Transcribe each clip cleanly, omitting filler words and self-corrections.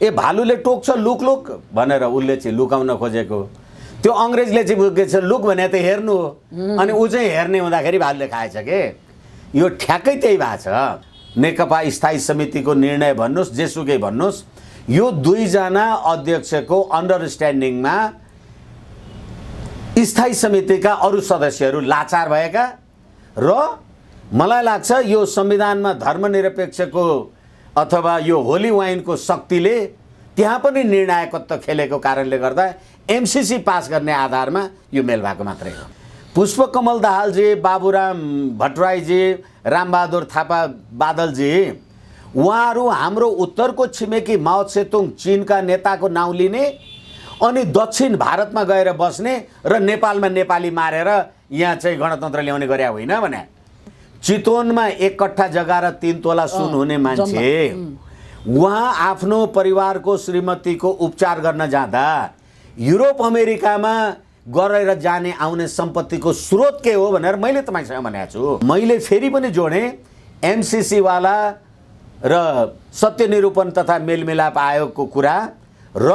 ए भालुले टोक्छ look look भनेर उसले चाहिँ लुकाउन खोजेको, त्यो अङ्ग्रेजले चाहिँ लुक भने त हेर्नु हो, अनि ऊ चाहिँ हेर्ने हुँदाखेरि भालुले खाएछ के। यो ठ्याक्कै त्यही भएको छ। नेकपा स्थायी समितिको निर्णय भन्नुहोस् जेसुकै भन्नुहोस्, यो दुईजना अध्यक्षको अन्डरस्ट्यान्डिङमा स्थायी समितिका अरू सदस्यहरू लाचार भएका र मलाई लाग्छ यो संविधानमा धर्मनिरपेक्षको अथवा यो होली वाइनको शक्तिले त्यहाँ पनि निर्णायकत्व खेलेको कारणले गर्दा एमसीसी पास गर्ने आधारमा यो मेल भएको मात्रै हो। पुष्पकमल दाहालजी, बाबुराम भट्टराईजी, रामबहादुर थापा बादलजी, उहाँहरू हाम्रो उत्तरको छिमेकी माओ त्से-तुङ चीनका नेताको नाउँ लिने अनि दक्षिण भारतमा गएर बस्ने र नेपालमा नेपाली मारेर यहाँ चाहिँ गणतन्त्र ल्याउने गरे होइन भने। चितवनमा 1 कट्ठा जग्गा र 3 तोला सुन हुने मान्छे उहाँ आफ्नो परिवारको श्रीमतीको उपचार गर्न जाँदा युरोप अमेरिकामा गरेर जाने आउने सम्पत्तिको स्रोत के हो भनेर मैले तपाईँसँग भनेको छु। मैले फेरि पनि जोडेँ, एमसीसी वाला र सत्य निरूपण तथा मेलमिलाप आयोगको कुरा र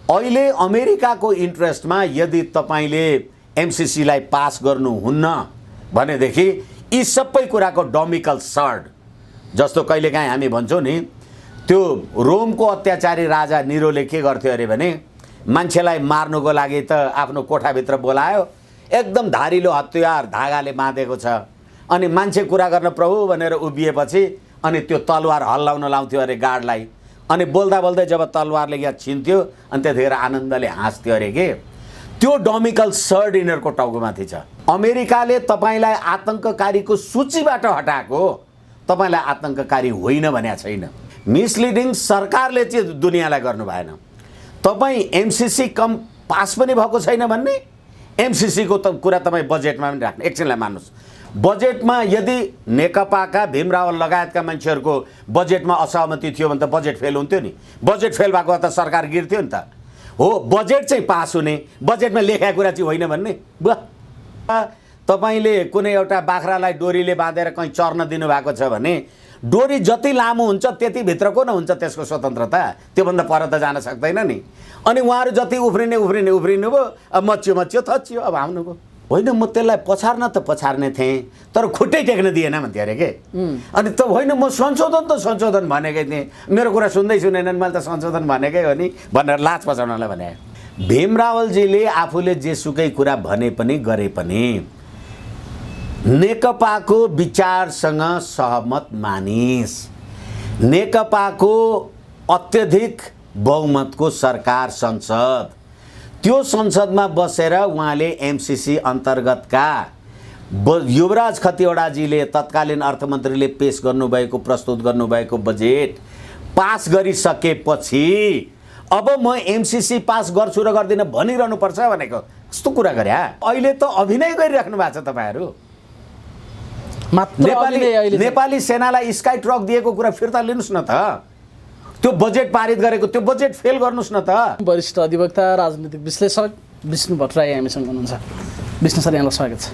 अहिले अमेरिकाको इन्ट्रेस्टमा यदि तपाईँले एमसीसीलाई पास गर्नुहुन्न भनेदेखि यी सबै कुराको डोमिकल सर्ड, जस्तो कहिलेकाहीँ हामी भन्छौँ नि, त्यो रोमको अत्याचारी राजा निरोले के गर्थ्यो अरे भने मान्छेलाई मार्नुको लागि त आफ्नो कोठाभित्र बोलायो, एकदम धारिलो हतियार धागाले बाँधेको छ, अनि मान्छे कुरा गर्न प्रभु भनेर उभिएपछि अनि त्यो तलवार हल्लाउन लाउँथ्यो अरे गार्डलाई, अनि बोल्दा बोल्दै जब तलवारले यहाँ छिन्थ्यो अनि त्यतिखेर आनन्दले हाँस्थ्यो अरे के। त्यो डोमिकल सर्ड यिनीहरूको टाउकोमाथि छ। अमेरिकाले तपाईँलाई आतङ्ककारीको सूचीबाट हटाएको, तपाईँलाई आतङ्ककारी होइन भनेको छैन। मिसलिडिङ सरकारले चाहिँ दुनियाँलाई गर्नु भएन। तपाईँ एमसीसी कम पास पनि भएको छैन भन्ने, एमसीसीको त कुरा तपाईँ बजेटमा पनि राख्ने। एकछिनलाई मान्नुहोस्, बजेटमा यदि नेकपाका भीम रावल लगायतका मान्छेहरूको बजेटमा असहमति थियो भने त बजेट फेल हुन्थ्यो नि। बजेट फेल भएको त सरकार गिर्थ्यो नि त। हो, बजेट चाहिँ पास हुने, बजेटमा लेखेको कुरा चाहिँ होइन भन्ने। तपाईँले कुनै एउटा बाख्रालाई डोरीले बाँधेर कहीँ चर्न दिनुभएको छ भने डोरी जति लामो हुन्छ त्यति भित्रको न हुन्छ त्यसको स्वतन्त्रता, त्योभन्दा पर त जान सक्दैन नि। अनि उहाँहरू जति उफ्रिने भयो, अब मच्यो थच्यो, अब आउनुभयो। होइन, म त्यसलाई पछार्न त पछार्ने थिएँ तर खुट्टै टेक्न दिएन भन्थ्यो अरे के। अनि त होइन, म संशोधन भनेकै थिएँ, मेरो कुरा सुन्दै सुनेनन्, मैले त संशोधन भनेकै हो नि भनेर लाज पचाउनलाई भने। भीम रावलजीले आफूले जेसुकै कुरा भने पनि गरे पनि नेकपाको विचारसँग सहमत मानिस, नेकपाको अत्यधिक बहुमतको सरकार संसद, त्यो संसदमा बसेर उहाँले एमसीसी अन्तर्गतका युवराज खतिवडाजीले तत्कालीन अर्थमन्त्रीले पेश गर्नुभएको प्रस्तुत गर्नुभएको बजेट पास गरिसकेपछि अब म एमसीसी पास गर्छु र गर्दिनँ भनिरहनु पर्छ भनेको कस्तो कुरा गरे। अहिले त अभिनय गरिराख्नु भएको छ तपाईँहरू। नेपाली सेनालाई स्काई ट्रक दिएको कुरा फिर्ता लिनुहोस् न त। त्यो बजेट पारित गरेको त्यो बजेट फेल गर्नुहोस् न त। वरिष्ठ अधिवक्ता राजनीतिक विश्लेषक विष्णु भट्टराई हामीसँग हुनुहुन्छ। विष्णु सर, यहाँलाई स्वागत छ।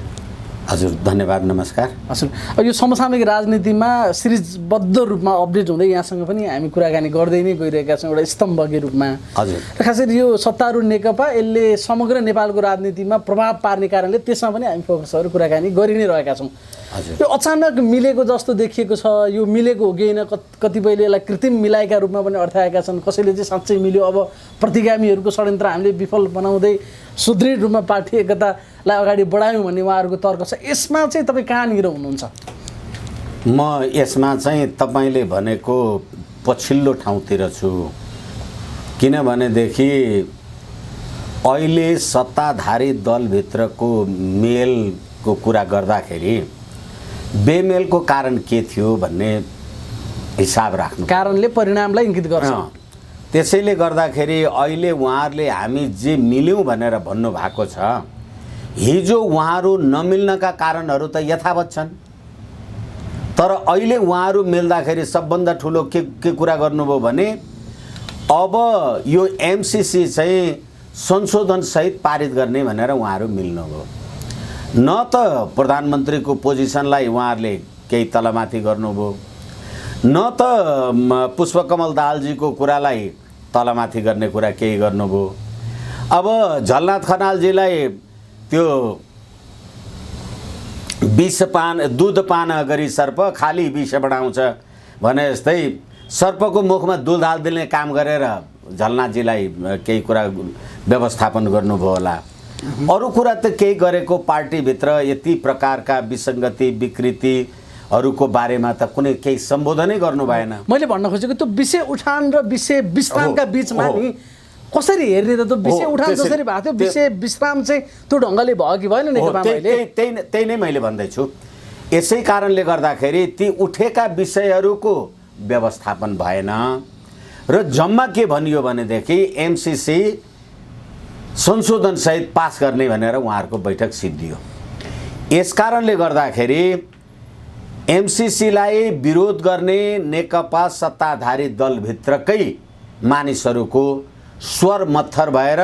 हजुर, धन्यवाद, नमस्कार। हजुर, अब यो समसामयिक राजनीतिमा सिरिजबद्ध रूपमा अपडेट हुँदै यहाँसँग पनि हामी कुराकानी गर्दै नै गइरहेका छौँ एउटा स्तम्भकै रूपमा। हजुर, र खास गरी यो सत्तारूढ नेकपा यसले समग्र नेपालको राजनीतिमा प्रभाव पार्ने कारणले त्यसमा पनि हामी फोकसहरू कुराकानी गरि नै रहेका छौँ। यो अचानक मिलेको जस्तो देखिएको छ, यो मिलेको हो कि होइन, कतिपयले यसलाई कृत्रिम मिलाइका रूपमा पनि अर्थाएका छन्, कसैले चाहिँ साँच्चै मिल्यो, अब प्रतिगामीहरूको षड्यन्त्र हामीले विफल बनाउँदै सुदृढ रूपमा पार्टी एकतालाई अगाडि बढायौँ भन्ने उहाँहरूको तर्क छ। यसमा चाहिँ तपाईँ कहाँनिर हुनुहुन्छ? म यसमा चाहिँ तपाईँले भनेको पछिल्लो ठाउँतिर छु, किनभनेदेखि अहिले सत्ताधारी दलभित्रको मेलको कुरा गर्दाखेरि बेमेलको कारण के थियो भन्ने हिसाब राख्नु, कारणले परिणामलाई इङ्गित गर्छ। त्यसैले गर्दाखेरि अहिले उहाँहरूले हामी जे मिल्यौँ भनेर भन्नुभएको छ, हिजो उहाँहरू नमिल्नका कारणहरू त यथावत छन्, तर अहिले उहाँहरू मिल्दाखेरि सबभन्दा ठुलो के कुरा गर्नुभयो भने अब यो एमसीसी चाहिँ संशोधनसहित पारित गर्ने भनेर उहाँहरू मिल्नुभयो। न त प्रधानमन्त्रीको पोजिसनलाई उहाँहरूले केही तलमाथि गर्नुभयो, न त पुष्पकमल दाहालजीको कुरालाई तलमाथि गर्ने कुरा केही गर्नुभयो। अब झलनाथ खनालजीलाई त्यो दुध पान गरी सर्प खाली विष बढाउँछ भने जस्तै सर्पको मुखमा दुध हालिदिने काम गरेर झलनाथजीलाई केही कुरा व्यवस्थापन गर्नुभयो होला। अरू कुरा त केही गरेको पार्टीभित्र यति प्रकारका विसङ्गति विकृतिहरूको बारेमा त कुनै केही सम्बोधनै गर्नु भएन। मैले भन्न खोजेको त्यो विषय उठान र विषय विश्रामका बिचमा नि कसरी हेर्ने त? त्यो विषय उठान जसरी भएको थियो विषय विश्राम चाहिँ त्यो ढङ्गले भयो कि भएन नेकपामा? त्यही नै मैले भन्दैछु। यसै कारणले गर्दाखेरि ती उठेका विषयहरूको व्यवस्थापन भएन र जम्मा के भनियो भनेदेखि एमसीसी संशोधनसहित पास गर्ने भनेर उहाँहरूको बैठक सिद्धियो। यस कारणले गर्दाखेरि एमसीसीलाई विरोध गर्ने नेकपा सत्ताधारी दलभित्रकै मानिसहरूको स्वर मत्थर भएर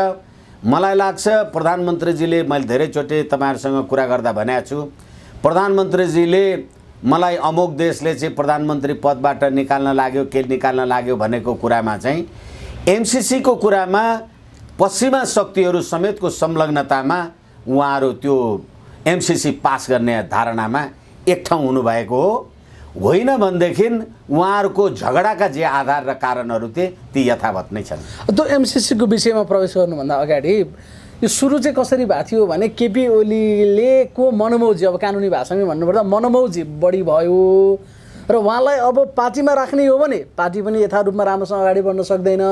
मलाई लाग्छ प्रधानमन्त्रीजीले, मैले धेरैचोटि तपाईँहरूसँग कुरा गर्दा भनेको छु, प्रधानमन्त्रीजीले मलाई अमुक देशले चाहिँ प्रधानमन्त्री पदबाट निकाल्न लाग्यो के निकाल्न लाग्यो भनेको कुरामा चाहिँ एमसीसीको कुरामा पश्चिमा शक्तिहरू समेतको संलग्नतामा उहाँहरू त्यो एमसीसी पास गर्ने धारणामा एक ठाउँ हुनुभएको होइन भनेदेखि उहाँहरूको झगडाका जे आधार र कारणहरू थिए ती यथावत नै छन्। त्यो एमसीसीको विषयमा प्रवेश गर्नुभन्दा अगाडि यो सुरु चाहिँ कसरी भएको थियो भने केपी ओलीले को मनमौजी, अब कानुनी भाषामै भन्नुपर्दा मनमौजी बढी भयो र उहाँलाई अब पार्टीमा राख्ने हो भने पार्टी पनि यथा रूपमा राम्रोसँग अगाडि बढ्न सक्दैन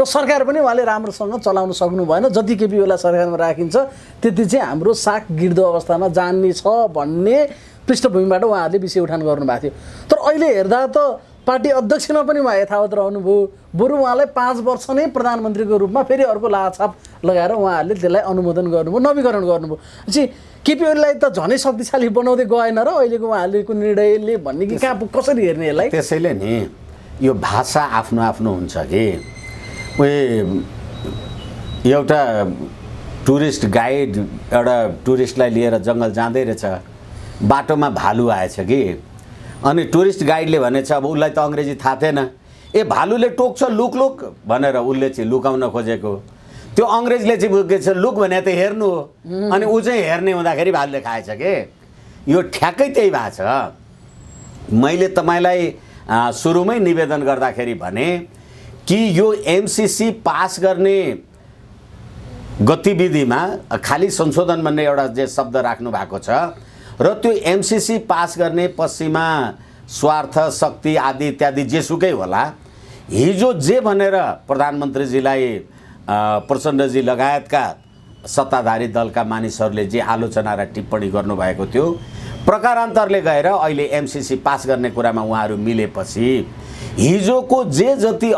र सरकार पनि उहाँले राम्रोसँग चलाउन सक्नु भएन। जति केपी ओलीलाई सरकारमा राखिन्छ त्यति चाहिँ हाम्रो साग गिर्दो अवस्थामा जान्ने छ भन्ने पृष्ठभूमिबाट उहाँहरूले विषय उठान गर्नुभएको थियो। तर अहिले हेर्दा त पार्टी अध्यक्षमा पनि उहाँ यथावत रहनुभयो, बरु उहाँलाई 5 वर्ष नै प्रधानमन्त्रीको रूपमा फेरि अर्को लाछाप लगाएर उहाँहरूले त्यसलाई अनुमोदन गर्नुभयो, नवीकरण गर्नुभयो। चाहिँ केपी ओलीलाई त झनै शक्तिशाली बनाउँदै गएन र अहिलेको उहाँहरूको निर्णयले भन्ने कि कहाँ कसरी हेर्ने यसलाई? त्यसैले नि यो भाषा आफ्नो आफ्नो हुन्छ कि एउटा टुरिस्ट गाइड एउटा टुरिस्टलाई लिएर जङ्गल जाँदै रहेछ, बाटोमा भालु आएछ कि, अनि टुरिस्ट गाइडले भनेछ अब उसलाई त अङ्ग्रेजी थाहा थिएन, भालुले टोक्छ लुक लुक भनेर उसले चाहिँ लुकाउन खोजेको, त्यो अङ्ग्रेजले चाहिँ बुझेछ लुक भने त हेर्नु हो, अनि ऊ चाहिँ हेर्ने हुँदाखेरि भालुले खाएछ कि। यो ठ्याक्कै त्यही भएको छ। मैले तपाईँलाई सुरुमै निवेदन गर्दाखेरि भने कि यो एमसीसी पास गर्ने गतिविधिमा खाली संशोधन भन्ने एउटा जे शब्द राख्नु भएको छ र त्यो एमसीसी पास गर्ने पश्चिमा स्वार्थ शक्ति आदि इत्यादि जेसुकै होला, हिजो जे भनेर प्रधानमन्त्रीजीलाई प्रचण्डजी लगायतका सत्ताधारी दलका मानिसहरूले जे आलोचना र टिप्पणी गर्नुभएको थियो, प्रकारान्तरले गएर अहिले एमसीसी पास गर्ने कुरामा उहाँहरू मिलेपछि हिजोको जे जति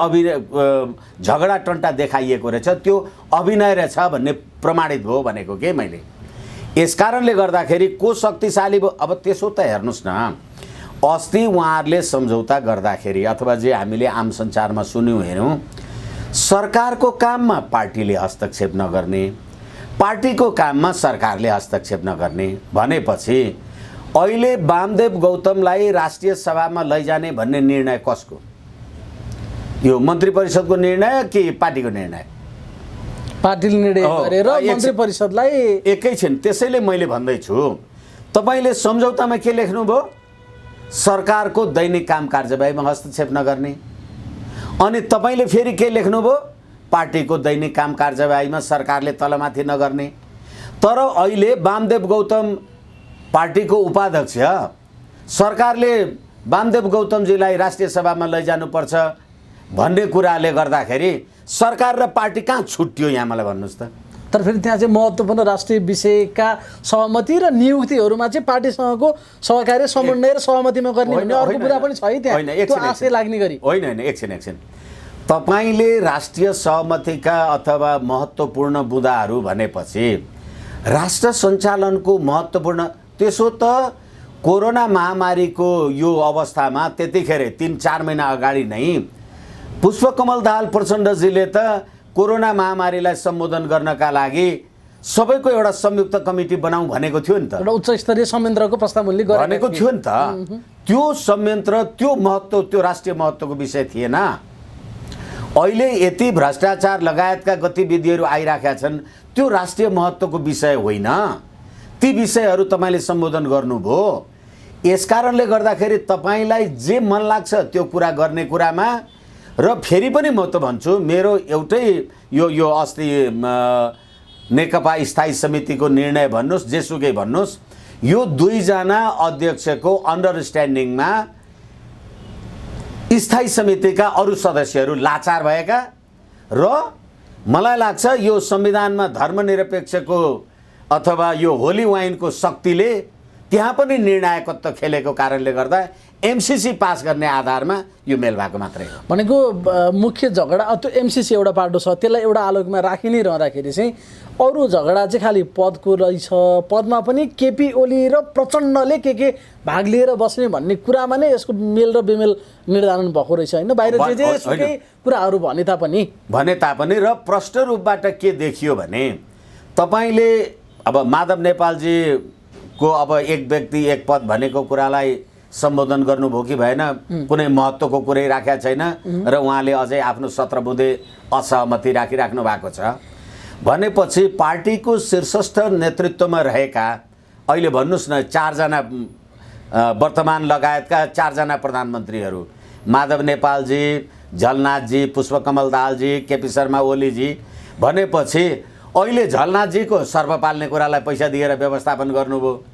झगडा टन्टा देखाइएको रहेछ त्यो अभिनय रहेछ भन्ने प्रमाणित भयो भनेको के मैले। यस कारणले गर्दाखेरि को शक्तिशाली भयो? अब त्यसो त हेर्नुहोस् न, अस्ति उहाँहरूले सम्झौता गर्दाखेरि अथवा जे हामीले आम सञ्चारमा सुन्यौँ हेऱ्यौँ, सरकारको काममा पार्टीले हस्तक्षेप नगर्ने, पार्टीको काममा सरकारले हस्तक्षेप नगर्ने भनेपछि अहिले वामदेव गौतमलाई राष्ट्रिय सभामा लैजाने भन्ने निर्णय कसको? यो मन्त्री परिषदको निर्णय कि पार्टीको निर्णय? पार्टीले निर्णय गरेर मन्त्री परिषदलाई एकैछिन। त्यसैले मैले भन्दैछु तपाईँले सम्झौतामा के लेख्नुभयो? सरकारको दैनिक काम कार्यवाहीमा हस्तक्षेप नगर्ने। अनि तपाईँले फेरि के लेख्नुभयो? पार्टीको दैनिक काम कार्यवाहीमा सरकारले तलमाथि नगर्ने। तर अहिले वामदेव गौतम पार्टीको उपाध्यक्ष, सरकारले वामदेव गौतमजीलाई राष्ट्रिय सभामा लैजानुपर्छ भन्ने कुराले गर्दाखेरि सरकार र पार्टी कहाँ छुट्टियो यहाँ मलाई भन्नुहोस् त? तर फेरि त्यहाँ चाहिँ महत्त्वपूर्ण राष्ट्रिय विषयका सहमति र नियुक्तिहरूमा चाहिँ पार्टीसँगको सहकार्य समन्वय र सहमतिमा गर्ने भन्ने अर्को कुरा पनि छ है त्यहाँ, त्यो आशय लाग्ने गरी। होइन एकछिन, तपाईँले राष्ट्रिय सहमतिका अथवा महत्त्वपूर्ण बुँदाहरू भनेपछि राष्ट्र सञ्चालनको महत्त्वपूर्ण, त्यसो त कोरोना महामारीको यो अवस्थामा त्यतिखेर 3-4 महिना अगाडि नै पुष्पकमल दाहाल प्रचण्डजीले त कोरोना महामारीलाई सम्बोधन गर्नका लागि सबैको एउटा संयुक्त कमिटी बनाऊ भनेको थियो नि त, एउटा उच्च स्तरीय संयन्त्रको प्रस्ताव उनले भनेको थियो नि त। त्यो संयन्त्र, त्यो महत्त्व, त्यो राष्ट्रिय महत्त्वको विषय थिएन। अहिले यति भ्रष्टाचार लगायतका गतिविधिहरू आइराखेका छन्, त्यो राष्ट्रिय महत्त्वको विषय होइन। ती विषयहरू तपाईँले सम्बोधन गर्नुभयो। यसकारणले गर्दाखेरि तपाईँलाई जे मन लाग्छ त्यो कुरा गर्ने कुरामा, र फेरि पनि म त भन्छु, मेरो एउटै यो अस्ति नेकपा स्थायी समितिको निर्णय भन्नुहोस्, जेसुकै भन्नुहोस्, यो दुईजना अध्यक्षको अन्डरस्ट्यान्डिङमा स्थायी समितिका अरू सदस्यहरू लाचार भएका, र मलाई लाग्छ यो संविधानमा धर्मनिरपेक्षको अथवा यो होली वाइनको शक्तिले त्यहाँ पनि निर्णायकत्व खेलेको कारणले गर्दा एमसिसी पास गर्ने आधारमा यो मेल भएको मात्रै हो। भनेको मुख्य झगडा त्यो एमसिसी एउटा पाटो छ, त्यसलाई एउटा आलोकमा राखि नै रहँदाखेरि चाहिँ अरू झगडा चाहिँ खालि पदको रहेछ। पदमा पनि केपी ओली र प्रचण्डले के भाग लिएर बस्ने भन्ने कुरामा नै यसको मेल र बेमेल निर्धारण भएको रहेछ होइन। बाहिर जे सुकै कुराहरू भने तापनि र प्रष्ट रूपबाट के देखियो भने, तपाईँले अब माधव नेपालजीको अब एक व्यक्ति एक पद भनेको कुरालाई सम्बोधन गर्नुभयो कि भएन, कुनै महत्त्वको कुरै राखेका छैन, र उहाँले अझै आफ्नो 17 बुँदे असहमति राखिराख्नु भएको छ भनेपछि पार्टीको शीर्षस्थ नेतृत्वमा रहेका अहिले भन्नुहोस् न 4 जना वर्तमान लगायतका 4 जना प्रधानमन्त्रीहरू, माधव नेपालजी, झलनाथजी, पुष्पकमल दाहालजी, केपी शर्मा ओलीजी भनेपछि अहिले झलनाथजीको सर्प पाल्ने कुरालाई पैसा दिएर व्यवस्थापन गर्नुभयो,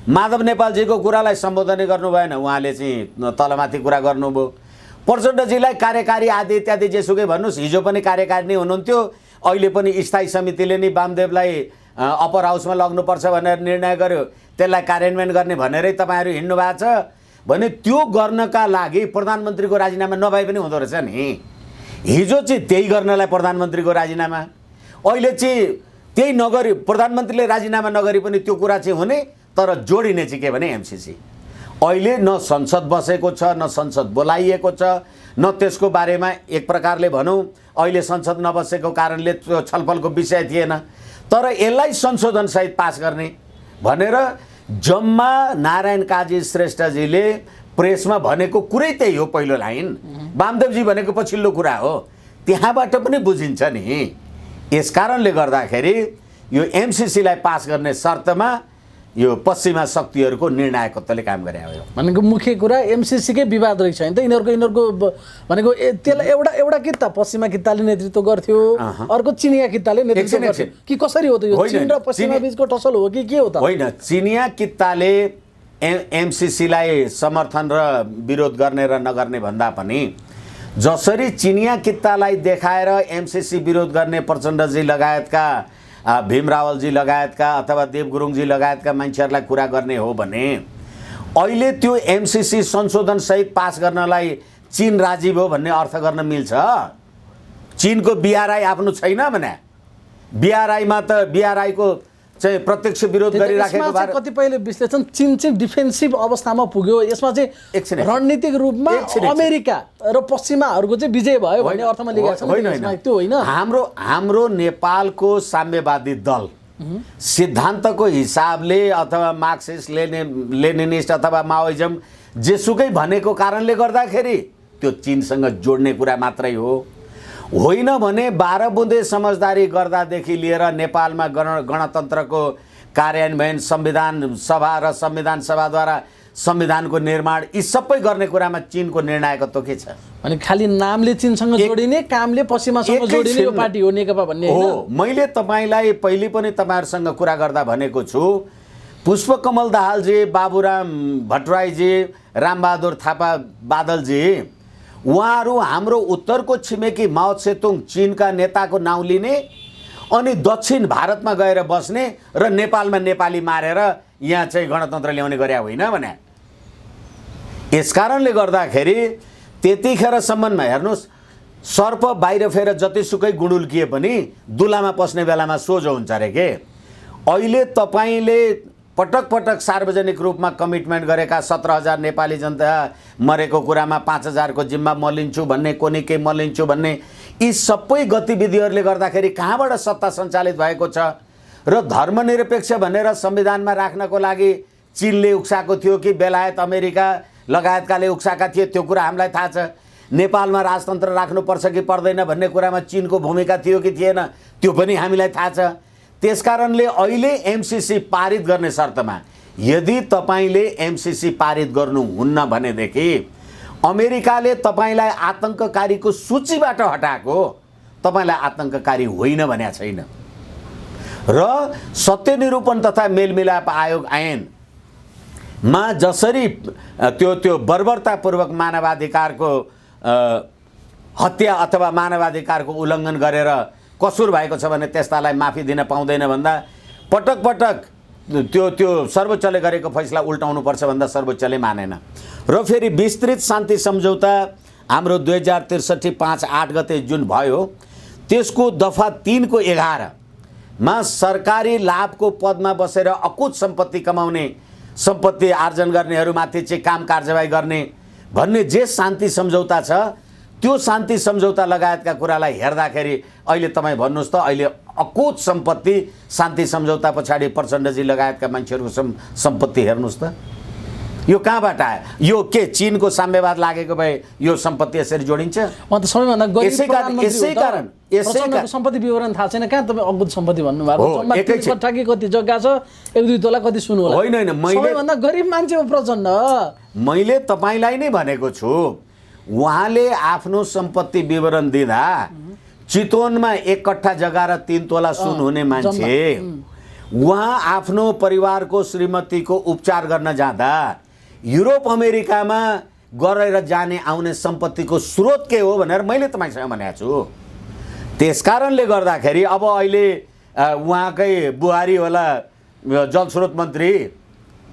माधव नेपालजीको कुरालाई सम्बोधन गर्नु भएन, उहाँले चाहिँ तलमाथि कुरा गर्नुभयो, प्रचण्डजीलाई कार्यकारी आदि इत्यादि जेसुकै भन्नुहोस्, हिजो पनि कार्यकारिणी हुनुहुन्थ्यो, अहिले पनि स्थायी समितिले नि वामदेवलाई अप्पर हाउसमा लग्नुपर्छ भनेर निर्णय गर्यो, त्यसलाई कार्यान्वयन गर्ने भनेरै तपाईँहरू हिँड्नु भएको छ भने त्यो गर्नका लागि प्रधानमन्त्रीको राजीनामा नभए पनि हुँदो रहेछ नि। हिजो चाहिँ त्यही गर्नलाई प्रधानमन्त्रीको राजीनामा, अहिले चाहिँ त्यही नगरी प्रधानमन्त्रीले राजीनामा नगरी पनि त्यो कुरा चाहिँ हुने, तर जोडिने चाहिँ के भने एमसिसी। अहिले न संसद बसेको छ, न संसद बोलाइएको छ, न त्यसको बारेमा एक प्रकारले भनौँ अहिले संसद नबसेको कारणले त्यो छलफलको विषय थिएन, तर यसलाई संशोधनसहित पास गर्ने भनेर जम्मा नारायण काजी श्रेष्ठजीले प्रेसमा भनेको कुरै त्यही हो। पहिलो लाइन वामदेवजी भनेको पछिल्लो कुरा हो, त्यहाँबाट पनि बुझिन्छ नि। यसकारणले गर्दाखेरि यो एमसिसीलाई पास गर्ने शर्तमा यो पश्चिमा शक्तिहरूको निर्णायकत्वले काम गरे हो। भनेको मुख्य कुरा एमसिसीकै विवाद रहेछ होइन त। यिनीहरूको भनेको त्यसलाई एउटा किता पश्चिमा किताले नेतृत्व गर्थ्यो, अर्को चिनिया किताले नेतृत्व गर्थ्यो कि कसरी हो त यो? चीन र पश्चिमा बीचको टसल हो कि के हो त? होइन, चिनिया किताले एमसिसीलाई समर्थन र विरोध गर्ने र नगर्ने भन्दा पनि जसरी चिनिया कितालाई देखाएर एमसिसी विरोध गर्ने प्रचण्डजी लगायतका भीम रावलजी लगायतका अथवा देव गुरुङजी लगायतका मान्छेहरूलाई कुरा गर्ने हो भने अहिले त्यो एमसिसी संशोधन सहित पास गर्नलाई चीन राजी भयो भन्ने अर्थ गर्न मिल्छ? चीनको बीआरआई आफ्नो छैन भने बीआरआईमा त बीआरआईको चाहिँ प्रत्यक्ष विरोध गरिराखेको भएर कतिपयले विश्लेषण चीन चाहिँ डिफेन्सिभ अवस्थामा पुग्यो, यसमा चाहिँ रणनीतिक रूपमा अमेरिका र पश्चिमाहरूको चाहिँ विजय भयो भन्ने अर्थमा लेखेका छन्। त्यो होइन, हाम्रो नेपालको साम्यवादी दल सिद्धान्तको हिसाबले अथवा मार्क्सिस्ट लेनिनिस्ट अथवा माओइजम जेसुकै भनेको कारणले गर्दाखेरि त्यो चीनसँग जोड्ने कुरा मात्रै हो। होइन भने 12 बुँदे समझदारी गर्दादेखि लिएर नेपालमा गणतन्त्रको कार्यान्वयन, संविधान सभा र संविधान सभाद्वारा संविधानको निर्माण, यी सबै गर्ने कुरामा चीनको निर्णायकत्व के छ? अनि खालि नामले चीनसँग जोडिने, कामले पश्चिमासँग जोडिने यो पार्टी हो नेकपा भन्ने हो। मैले तपाईँलाई पहिले पनि तपाईँहरूसँग कुरा गर्दा भनेको छु, पुष्पकमल दाहालजी, बाबुराम भट्टराईजी, रामबहादुर थापा बादलजी, उहाँहरू हाम्रो उत्तरको छिमेकी माओ त्से-तुङ चीनका नेताको नाउँ लिने अनि दक्षिण भारतमा गएर बस्ने र नेपालमा नेपाली मारेर यहाँ चाहिँ गणतन्त्र ल्याउने गरे होइन भने। यसकारणले गर्दाखेरि त्यतिखेरसम्ममा हेर्नुहोस्, सर्प बाहिर फेर जतिसुकै गुडुल्किए पनि दुलामा पस्ने बेलामा सोझो हुन्छ अरे के। अहिले तपाईँले पटक पटक सार्वजनिक रूपमा कमिटमेन्ट गरेका 17,000 नेपाली जनता मरेको कुरामा 5,000 को जिम्मा म लिन्छु भन्ने, कोनी के म लिन्छु भन्ने, यी सबै गतिविधिहरूले गर्दाखेरि कहाँबाट सत्ता सञ्चालित भएको छ र धर्मनिरपेक्ष भनेर संविधानमा राख्नको लागि चीनले उक्साएको थियो कि बेलायत अमेरिका लगायतकाले उक्साएका थिए, त्यो कुरा हामीलाई थाहा छ। नेपालमा राजतन्त्र राख्नुपर्छ कि पर्दैन भन्ने कुरामा चीनको भूमिका थियो कि थिएन, त्यो पनि हामीलाई थाहा छ। त्यसकारणले अहिले एमसीसी पारित गर्ने शर्तमा यदि तपाईँले एमसीसी पारित गर्नुहुन्न भनेदेखि अमेरिकाले तपाईँलाई आतंककारीको सूचीबाट हटाएको, तपाईँलाई आतंककारी होइन भनेको छैन। र सत्यनिरूपण तथा मेलमिलाप आयोग ऐनमा जसरी त्यो बर्बरतापूर्वक मानवाधिकारको हत्या अथवा मानवाधिकारको उल्लङ्घन गरेर कसुर भएको छ भने त्यस्तालाई माफी दिन पाउँदैन भन्दा पटक पटक त्यो सर्वोच्चले गरेको फैसला उल्टाउनुपर्छ भन्दा सर्वोच्चले मानेन। र फेरि विस्तृत शान्ति सम्झौता हाम्रो 2063 5/8 गते जुन भयो त्यसको दफा 3 को 11 मा सरकारी लाभको पदमा बसेर अकुत सम्पत्ति कमाउने, सम्पत्ति आर्जन गर्नेहरूमाथि चाहिँ काम कारबाही गर्ने भन्ने जे शान्ति सम्झौता छ त्यो शान्ति सम्झौता लगायतका कुरालाई हेर्दाखेरि अहिले तपाईँ भन्नुहोस् त, अहिले अकुत सम्पत्ति शान्ति सम्झौता पछाडि प्रचण्डजी लगायतका मान्छेहरूको सम्पत्ति हेर्नुहोस् त, यो कहाँबाट आयो? यो के चीनको साम्यवाद लागेको भए यो सम्पत्ति यसरी जोडिन्छ? यसै कारण सम्पत्ति विवरण थाहा छैन, कहाँ तपाईँ अकुत सम्पत्ति भन्नुभएको? कति जग्गा छ, 1-2 तोला कति सुन होला? होइन, सबैभन्दा गरिब मान्छे हो प्रचण्ड। मैले तपाईँलाई नै भनेको छु, उहाँले आफ्नो सम्पत्ति विवरण दिँदा चितवनमा 1 कट्ठा जग्गा र 3 तोला सुन हुने मान्छे, उहाँ आफ्नो परिवारको श्रीमतीको उपचार गर्न जाँदा युरोप अमेरिकामा गरेर जाने आउने सम्पत्तिको स्रोत के हो भनेर मैले तपाईँसँग भनेको छु। त्यसकारणले गर्दाखेरि अब अहिले उहाँकै बुहारी होला जलस्रोत मन्त्री,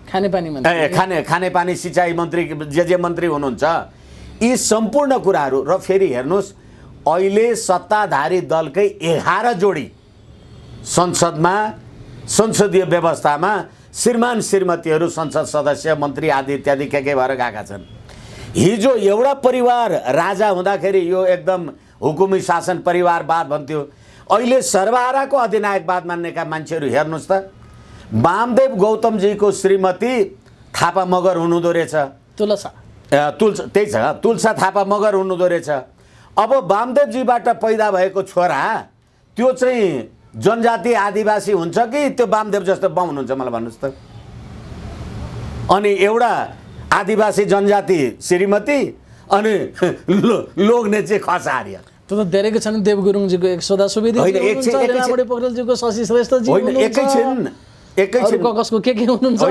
खानेपानी सिँचाइ मन्त्री, जे मन्त्री हुनुहुन्छ, यी सम्पूर्ण कुराहरू। र फेरि हेर्नुहोस्, अहिले सत्ताधारी दलकै 11 जोडी संसदमा, संसदीय व्यवस्थामा श्रीमान श्रीमतीहरू, संसद सदस्य, मन्त्री आदि इत्यादि के भएर गएका छन्। हिजो एउटा परिवार राजा हुँदाखेरि यो एकदम हुकुमी शासन परिवारवाद भन्थ्यो, अहिले सर्वहाराको अधिनायकवाद मान्नेका मान्छेहरू हेर्नुहोस् त। वामदेव गौतमजीको श्रीमती थापा मगर हुनुहुँदो रहेछ, त्यही छ, तुलसा थापा मगर हुनुहुँदो रहेछ। अब वामदेवजीबाट पैदा भएको छोरा त्यो चाहिँ जनजाति आदिवासी हुन्छ कि त्यो वामदेव जस्तो बाहुन हुन्छ, मलाई भन्नुहोस् त। अनि एउटा आदिवासी जनजाति श्रीमती अनि लोग्ने चाहिँ खसारिया, त्यो त धेरैको छ नि। देव गुरुङजीको एक सदा सुवेदी हुनुहुन्छ, पोखरेलजीको शशि श्रेष्ठजी होइन, एकै छिन कसको के हुनुहुन्छ।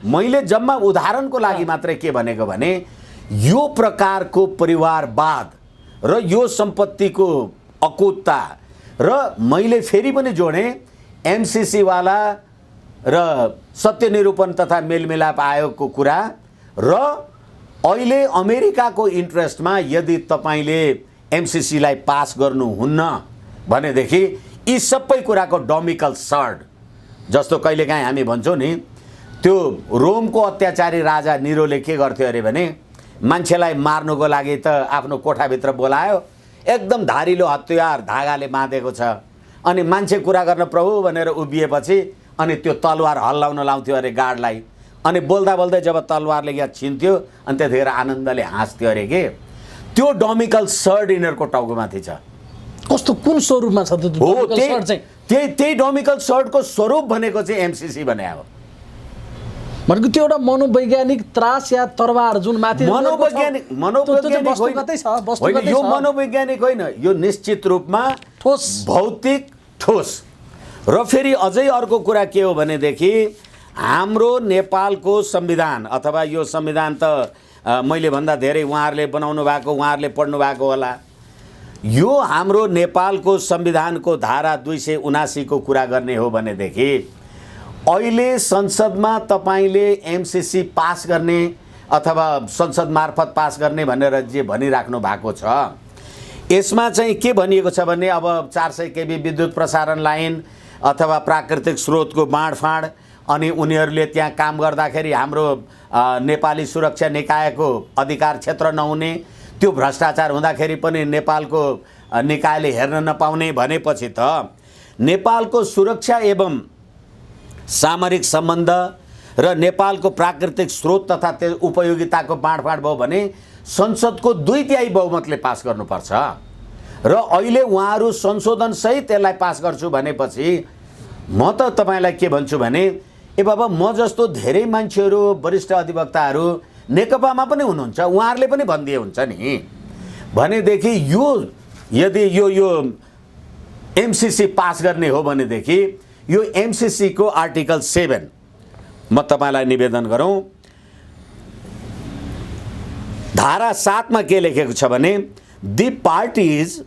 मैले जम्मा उदाहरणको लागि मात्रै के भनेको भने यो प्रकारको परिवारवाद र यो सम्पत्तिको अकुतता, र मैले फेरि पनि जोडेँ एमसीसी वाला र सत्यनिरूपण तथा मेलमिलाप आयोगको कुरा, र अहिले अमेरिकाको इन्ट्रेस्टमा यदि तपाईँले एमसीसीलाई पास गर्नुहुन्न भनेदेखि यी सबै कुराको डोमिकल सर्ड, जस्तो कहिलेकाहीँ हामी भन्छौँ नि, त्यो रोमको अत्याचारी राजा निरोले के गर्थ्यो अरे भने मान्छेलाई मार्नुको लागि त आफ्नो कोठाभित्र बोलायो, एकदम धारिलो हतियार धागाले बाँधेको छ, अनि मान्छे कुरा गर्न प्रभु भनेर उभिएपछि अनि त्यो तलवार हल्लाउन लाउँथ्यो अरे गार्डलाई, अनि बोल्दा बोल्दै जब तलवारले यहाँ छिन्थ्यो अनि त्यतिखेर आनन्दले हाँस्थ्यो अरे के। त्यो डोमिकल सर्ड यिनीहरूको टाउकोमाथि छ। कस्तो कुन स्वरूपमा छ त्यो? त्यही डोमिकल सर्डको स्वरूप भनेको चाहिँ एमसीसी भने हो। भनेको त्यो एउटा मनोवैज्ञानिक त्रास या तरवार जुन माथि मनोवैज्ञानिक होइन, यो मनोवैज्ञानिक होइन, यो निश्चित रूपमा ठोस भौतिक ठोस। र फेरि अझै अर्को कुरा के हो भनेदेखि हाम्रो नेपालको संविधान, अथवा यो संविधान त मैले भन्दा धेरै उहाँहरूले बनाउनु भएको, उहाँहरूले पढ्नु भएको होला, यो हाम्रो नेपालको संविधानको धारा 279 को कुरा गर्ने हो भनेदेखि अहिले संसदमा तपाईँले एमसीसी पास गर्ने अथवा संसद मार्फत पास गर्ने भनेर जे भनिराख्नु भएको छ, यसमा चाहिँ के भनिएको छ भने अब 400 केबी विद्युत प्रसारण लाइन अथवा प्राकृतिक स्रोतको बाँडफाँड, अनि उनीहरूले त्यहाँ काम गर्दाखेरि हाम्रो नेपाली सुरक्षा निकायको अधिकार क्षेत्र नहुने, त्यो भ्रष्टाचार हुँदाखेरि पनि नेपालको निकायले हेर्न नपाउने भनेपछि त नेपालको सुरक्षा एवं सामरिक सम्बन्ध र नेपालको प्राकृतिक स्रोत तथा त्यो उपयोगिताको बाँडफाँड भयो भने संसदको 2/3 बहुमतले पास गर्नुपर्छ र अहिले उहाँहरू संशोधनसहित यसलाई पास गर्छु भनेपछि म त तपाईँलाई के भन्छु भने ए बाबा म जस्तो धेरै मान्छेहरू वरिष्ठ अधिवक्ताहरू नेकपामा पनि हुनुहुन्छ, उहाँहरूले पनि भनिदिए हुन्छ नि भनेदेखि यो यदि यो एमसिसी पास गर्ने हो भनेदेखि यो एमसिसी को आर्टिकल 7 म तपाईँलाई निवेदन गरौँ। धारा 7 मा के लेखेको छ भने the parties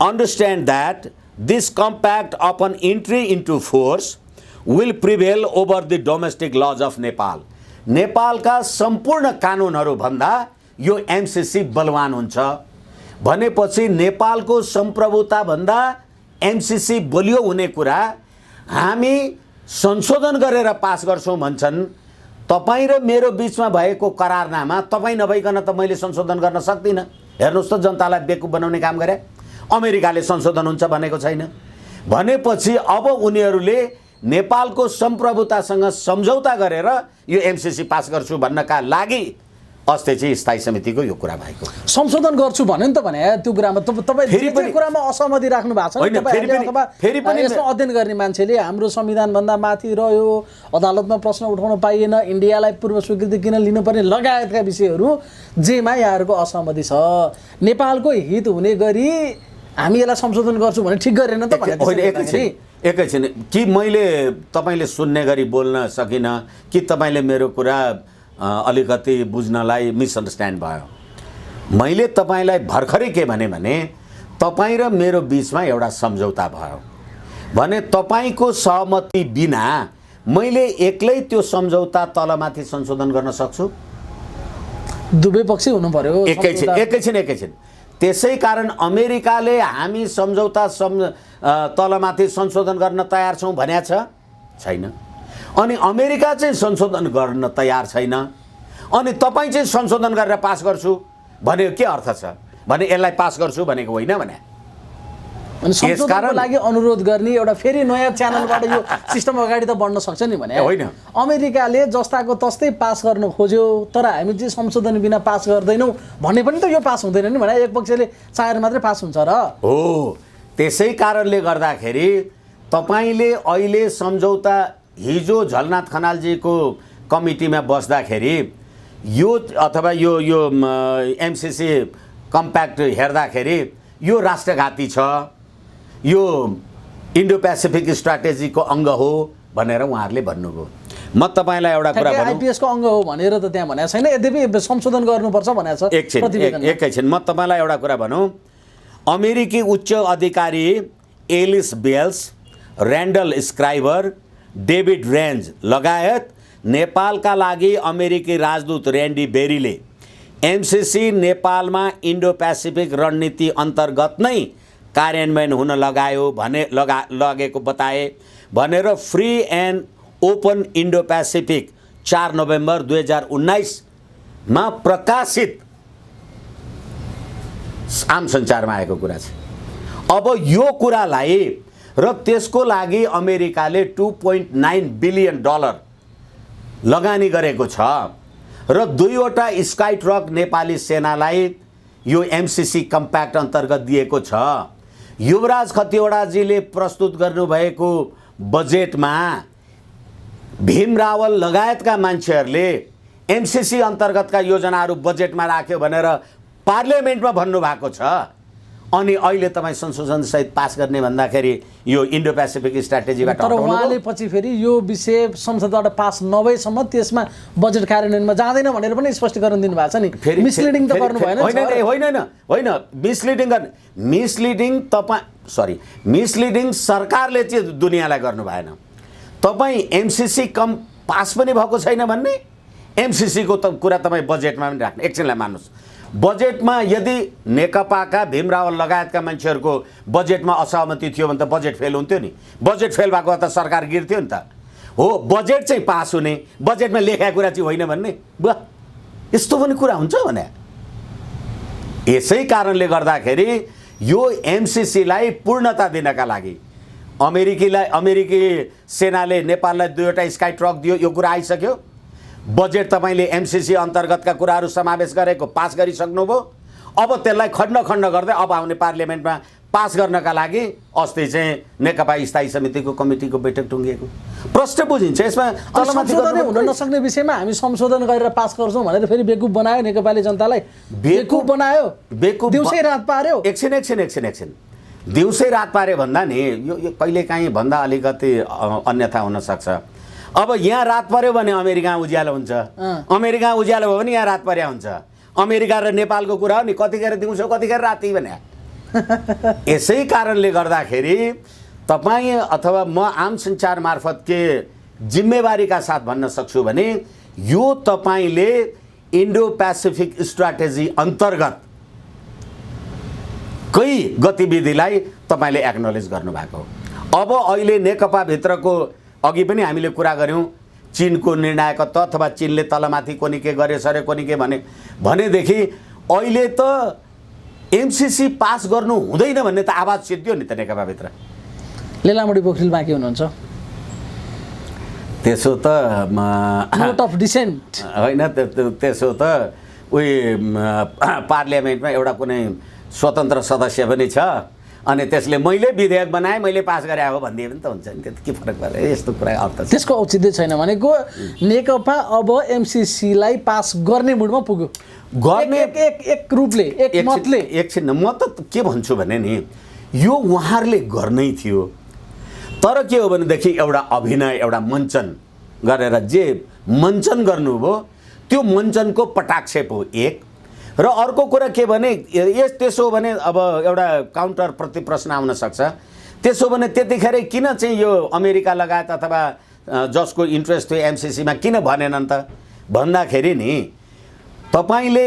understand that this compact upon entry into force will prevail over the domestic laws of Nepal. नेपालका सम्पूर्ण कानुनहरू भन्दा यो एमसिसी बलवान हुन्छ भनेपछि नेपालको सम्प्रभुता भन्दा एमसिसी बलियो हुने कुरा हामी संशोधन गरेर पास गर्छौं भन्छन्। तपाईं र मेरो बीचमा भएको करारनामा तपाईं नभइकन त मैले संशोधन गर्न सक्दिनँ। हेर्नुस् त जनतालाई बेवकुफ बनाउने काम गरे। अमेरिकाले संशोधन हुन्छ भनेको छैन भनेपछि अब उनीहरूले नेपालको सम्प्रभुतासँग सम्झौता गरेर यो एमसिसी पास गर्छु भन्नका लागि अस्ति चाहिँ स्थायी समितिको यो कुरा भएको। संशोधन गर्छु भन्यो नि त भने त्यो कुरामा तपाईँ फेरि पनि कुरामा असहमति राख्नु भएको छ अथवा फेरि पनि यसमा अध्ययन गर्ने मान्छेले हाम्रो संविधान भन्दा माथि रह्यो, अदालतमा प्रश्न उठाउन पाइएन, इन्डियालाई पूर्व स्वीकृति किन लिनुपर्ने लगायतका विषयहरू जेमा यहाँहरूको असहमति छ। नेपालको हित हुने गरी हामी यसलाई संशोधन गर्छु भने ठिक गरेन त भने एकैछिन कि मैले तपाईले सुन्ने गरी बोल्न सकिनँ कि तपाईले मेरो कुरा अलिकति बुझ्नलाई मिसअन्डरस्ट्यान्ड भयो। मैले तपाईलाई भर्खरै के भने तपाईँ र मेरो बीचमा एउटा सम्झौता भयो भने तपाईको सहमति बिना मैले एक्लै त्यो सम्झौता तलमाथि संशोधन गर्न सक्छु? दुवै पक्ष हुनु पर्यो। एकैछिन त्यसै कारण अमेरिकाले हामी सम्झौता तलमाथि संशोधन गर्न तयार छौं भनेको छैन अनि अमेरिका चाहिँ संशोधन गर्न तयार छैन अनि तपाईं चाहिँ संशोधन गरेर पास गर्छु भने के अर्थ छ भने यसलाई पास गर्छु भनेको होइन भने अनि संशोधनको लागि अनुरोध गर्ने एउटा फेरि नयाँ च्यानलबाट यो सिस्टम अगाडि त बढ्न सक्छ नि भने होइन। अमेरिकाले जस्ताको तस्तै पास गर्न खोज्यो तर हामी चाहिँ संशोधन बिना पास गर्दैनौँ भने पनि त यो पास हुँदैन नि भने एक पक्षले चाहेर मात्रै पास हुन्छ र हो। त्यसै कारणले गर्दाखेरि तपाईले अहिले सम्झौता हिजो झलनाथ खनालजीको कमिटीमा बस्दाखेरि यो अथवा यो एमसिसी कम्प्याक्ट हेर्दाखेरि यो राष्ट्रघाती छ, यो इन्डो पेसिफिक स्ट्राटेजीको अंग हो भनेर उहाँहरूले भन्नुभयो। म तपाईलाई एउटा कुरा भनौँ, आईपीएस को अंग हो भनेर त त्यहाँ भनेको छैन, यद्यपि संशोधन गर्नुपर्छ भनेको छ। एकैछिन म तपाईलाई एउटा कुरा भनौँ, अमेरिकी उच्च अधिकारी Alice Wells, Randall Schriver, David Ranz लगायत नेपालका लागि अमेरिकी राजदूत र्यान्डी बेरीले एमसिसी नेपालमा इन्डो पेसिफिक रणनीति अन्तर्गत नै कार्यान्वयन हुन लगेको बताए भनेर free and open Indo Pacific 4 November 2019 मा प्रकाशित आम सञ्चारमा आएको कुरा छ। अब यो कुरालाई र त्यसको लागि अमेरिकाले $2.9 बिलियन लगानी गरेको छ र 2वटा स्काई ट्रक नेपाली सेनालाई यो एमसिसी कम्प्याक्ट अन्तर्गत दिएको छ। युवराज खतिवडाजीले प्रस्तुत गर्नुभएको बजेटमा भीम रावल लगायतका मान्छेहरूले एमसिसी अन्तर्गतका योजनाहरू बजेटमा राख्यो भनेर पार्लियामेन्टमा भन्नुभएको छ अनि अहिले तपाईं संशोधन सहित पास गर्ने भन्दाखेरि यो इन्डो पेसिफिक स्ट्र्याटेजीबाट तर उहाँले पछि फेरि यो विषय संसदबाट पास नभएसम्म त्यसमा बजेट कार्यान्वयनमा जाँदैन भनेर पनि स्पष्टीकरण दिनुभएको छ नि। फेरि मिसलिडिङ त गर्नु भएन? होइन मिसलिडिङ गर्ने मिसलिडिङ सरकारले चाहिँ दुनियाँलाई गर्नु भएन। तपाईँ एमसिसी कम पास पनि भएको छैन भन्ने एमसिसी को कुरा तपाईँ बजेटमा पनि राख्ने। एकछिनलाई मान्नुहोस्, बजेटमा यदि नेकपाका भीम रावल लगायतका मान्छेहरूको बजेटमा असहमति थियो भने त बजेट फेल हुन्थ्यो नि। बजेट फेल भएको त सरकार गिर्थ्यो नि त। हो, बजेट चाहिँ पास हुने, बजेटमा लेखेको कुरा चाहिँ होइन भन्ने, यस्तो पनि कुरा हुन्छ भने। यसै कारणले गर्दाखेरि यो एमसिसीलाई पूर्णता दिनका लागि अमेरिकी सेनाले नेपाललाई 2वटा स्काई ट्रक दियो, यो कुरा आइसक्यो। बजेट तपाईँले एमसिसी अन्तर्गतका कुराहरू समावेश गरेको पास गरिसक्नुभयो। अब त्यसलाई खण्ड खण्ड गर्दै अब आउने पार्लियामेन्टमा पास गर्नका लागि अस्ति चाहिँ नेकपा स्थायी समितिको कमिटीको बैठक टुङ्गिएको प्रश्न बुझिन्छ। यसमा संशोधनै हुन नसक्ने विषयमा हामी संशोधन गरेर पास गर्छौँ भनेर फेरि बेकुफ बनायो नेकपाले जनतालाई, बेकुफ बनायो, बेकुफ दिउँसै रात पार्यो। एकछिन दिउँसै रात पार्यो भन्दा नि यो कहिलेकाहीँ भन्दा अलिकति अन्यथा हुनसक्छ। अब यहाँ रात पर्यो भने अमेरिका उज्यालो हुन्छ, अमेरिका उज्यालो भयो भने यहाँ रात पर्या हुन्छ। अमेरिका र नेपालको कुरा हो नि, कतिखेर दिउँसो कतिखेर राति भने। यसै कारणले गर्दाखेरि तपाईँ अथवा म आम सञ्चार मार्फत के जिम्मेवारीका साथ भन्न सक्छु भने यो तपाईँले इन्डो पेसिफिक स्ट्राटेजी अन्तर्गत कई गतिविधिलाई तपाईँले एक्नोलेज गर्नुभएको। अब अहिले नेकपाभित्रको अघि पनि हामीले कुरा गऱ्यौँ चीनको निर्णायकत्व अथवा चीनले तलमाथि कोनी के गरे सरे कोनी के भनेदेखि अहिले त एमसिसी पास गर्नु हुँदैन भन्ने त आवाज सिद्धियो नि त नेकपाभित्र। लेलामुडी पोखरेल बाँकी हुनुहुन्छ, त्यसो त नोट अफ डिसेन्ट होइन, त्यसो त पार्लियामेन्टमा एउटा कुनै स्वतन्त्र सदस्य पनि छ अनि त्यसले मैले विधेयक बनाएँ मैले पास गरे हो भनिदिए पनि त हुन्छ नि, त्यो के फरक पऱ्यो। यस्तो कुरा अर्थ त्यसको औचित्य छैन भनेको नेकपा अब एमसिसीलाई पास गर्ने मुडमा पुग्यो, गर्ने एक रूपले एक मतले। एकछिन म त के भन्छु भने नि यो उहाँहरूले गर्नै थियो, तर के हो भनेदेखि एउटा अभिनय एउटा मञ्चन गरेर जे मञ्चन गर्नुभयो त्यो मञ्चनको पटाक्षेप हो एक। र अर्को कुरा के भने त्यसो भने अब एउटा काउन्टर प्रति प्रश्न आउन सक्छ, त्यसो भने त्यतिखेर किन चाहिँ यो अमेरिका लगायत अथवा जसको इन्ट्रेस्ट थियो एमसिसीमा किन भनेनन् त भन्दाखेरि नि तपाईँले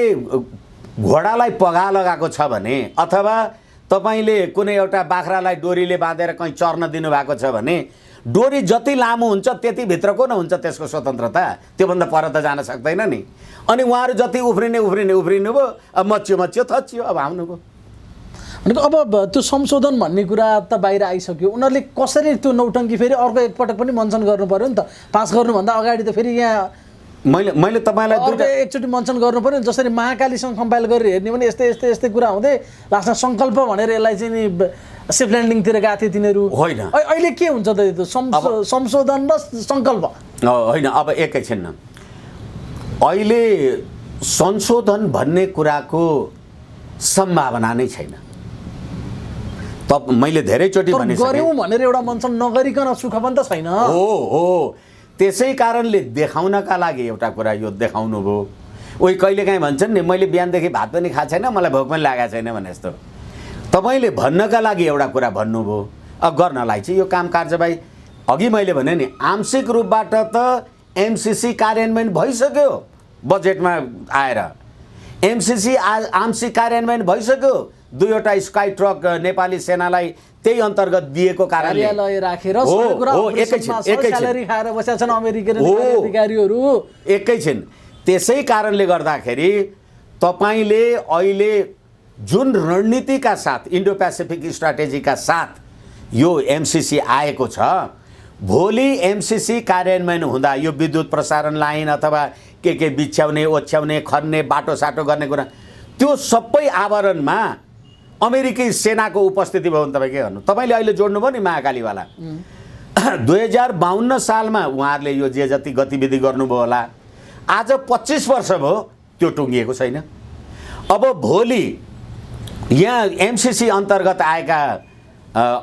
घोडालाई पगा लगाएको छ भने अथवा तपाईँले कुनै एउटा बाख्रालाई डोरीले बाँधेर कहीँ चर्न दिनुभएको छ भने डोरी जति लामो हुन्छ त्यति भित्रको न हुन्छ त्यसको स्वतन्त्रता, त्योभन्दा पर त जान सक्दैन नि। अनि उहाँहरू जति उफ्रिनु भयो, अब मच्यो थच्यो, अब आउनुभयो। भनेको अब त्यो संशोधन भन्ने कुरा त बाहिर आइसक्यो, उनीहरूले कसरी त्यो नौटङ्की फेरि अर्को एकपटक पनि मञ्चन गर्नु पर्यो नि त। पास गर्नुभन्दा अगाडि त फेरि यहाँ मैले तपाईँलाई एकचोटि मञ्चन गर्नु पर्यो। जसरी महाकालीसँग कम्पाइल गरेर हेर्ने भने यस्तै कुरा हुँदै लास्टमा सङ्कल्प भनेर यसलाई चाहिँ नि सेफ ल्यान्डिङतिर गएको थियो तिनीहरू। होइन अहिले के हुन्छ त यो संशोधन र सङ्कल्प होइन। अब एकैछिन अहिले संशोधन भन्ने कुराको सम्भावना नै छैन। मैले धेरैचोटि भनिसकेँ गऱ्यौँ भनेर एउटा मञ्चन नगरिकन सुख पनि त छैन। हो त्यसै कारणले देखाउनका लागि एउटा कुरा यो देखाउनु भयो। उही कहिलेकाहीँ भन्छन् नि मैले बिहानदेखि भात पनि खाएको छैन मलाई भोक पनि लागेको छैन भने जस्तो तपाईँले भन्नका लागि एउटा कुरा भन्नुभयो। अब गर्नलाई चाहिँ यो काम कारबाही अघि मैले भने नि आंशिक रूपबाट त एमसिसी कार्यान्वयन भइसक्यो, बजेटमा आएर एमसिसी आंशिक कार्यान्वयन भइसक्यो। 2वटा स्काई ट्रक नेपाली सेनालाई त्यही अन्तर्गत दिएको कारणले कार्यालय राखेर स्यालेरी खाएर बसेका छन् अमेरिकी अधिकारीहरू। एकैछिन त्यसै कारणले गर्दाखेरि तपाईँले अहिले जुन रणनीतिका साथ इन्डो पेसिफिक स्ट्राटेजीका साथ यो एमसिसी आएको छ, भोलि एमसिसी कार्यान्वयन हुँदा यो विद्युत प्रसारण लाइन अथवा के बिछ्याउने ओछ्याउने खन्ने बाटोसाटो गर्ने कुरा त्यो सबै आवरणमा अमेरिकी सेनाको उपस्थिति भयो भने तपाईँ के गर्नु। तपाईँले अहिले जोड्नुभयो नि महाकालीवाला 2052 सालमा उहाँहरूले यो जे जति गतिविधि गर्नुभयो होला, आज 25 वर्ष भयो त्यो टुङ्गिएको छैन। अब भोलि यहाँ एमसिसी अन्तर्गत आएका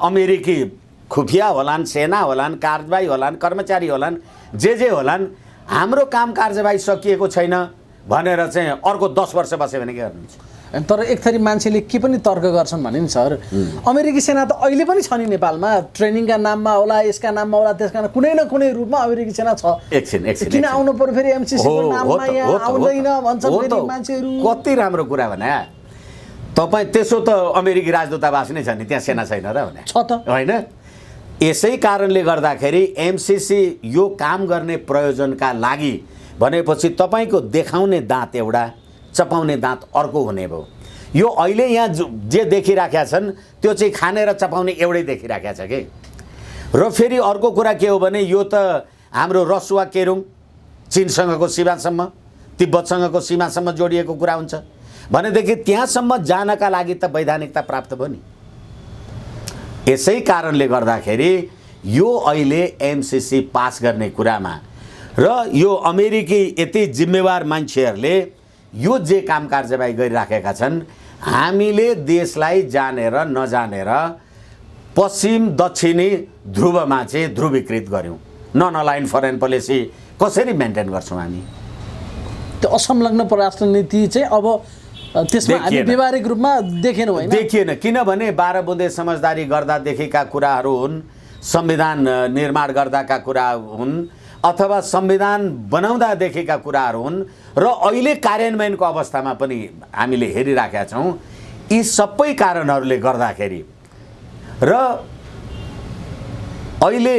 अमेरिकी खुफिया होलान्, सेना होलान्, कारबाही होलान्, कर्मचारी होलान्, जे होलान्, हाम्रो काम कारबाही सकिएको छैन भनेर चाहिँ अर्को 10 वर्ष बस्यो भने के गर्नुहुन्छ? तर एक थरी मान्छेले के पनि तर्क गर्छन् भने नि सर, अमेरिकी सेना त अहिले पनि छ नि नेपालमा, ट्रेनिङका नाममा होला, यसका नाममा होला, त्यसका कुनै न कुनै रूपमा अमेरिकी सेना छ। एकछिन किन आउनु पर्यो फेरि एमसिसीको नाममा यहाँ आउँदैन भन्छन् फेरि मान्छेहरू। कति राम्रो कुरा भने तपाईँ त्यसो त अमेरिकी राजदूतावास नै छ नि, त्यहाँ सेना छैन र भने छ त होइन। यसै कारणले गर्दाखेरि एमसिसी यो काम गर्ने प्रयोजनका लागि भनेपछि तपाईँको देखाउने दाँत एउटा चपाउने दाँत अर्को हुने भयो। यो अहिले यहाँ जे देखिराखेका छन् त्यो चाहिँ खाने र चपाउने एउटै देखिराखेको छ कि र फेरि अर्को कुरा के हो भने यो त हाम्रो रसुवा केरुङ चीनसँगको सीमासम्म तिब्बतसँगको सीमासम्म जोडिएको कुरा हुन्छ भनेदेखि त्यहाँसम्म जानका लागि त वैधानिकता प्राप्त भयो नि। यसै कारणले गर्दाखेरि यो अहिले एमसीसी पास गर्ने कुरामा र यो अमेरिकी यति जिम्मेवार मान्छेहरूले यो जे काम कारबाही गरिराखेका छन्, हामीले देशलाई जानेर नजानेर पश्चिम दक्षिणी ध्रुवमा चाहिँ ध्रुवीकृत गऱ्यौँ। नन अलाइन फरेन पोलिसी कसरी मेन्टेन गर्छौँ हामी? त्यो असंलग्न परराष्ट्र नीति चाहिँ अब त्यसमा हामी व्यवहारिक रूपमा देखेनौँ होइन? देखिएन, किनभने 12 बुँदे समझदारी गर्दादेखिका कुराहरू हुन्, संविधान निर्माण गर्दाका कुरा हुन् अथवा संविधान बनाउँदादेखिका कुराहरू हुन् र अहिले कार्यान्वयनको अवस्थामा पनि हामीले हेरिराखेका छौँ। यी सबै कारणहरूले गर्दाखेरि र अहिले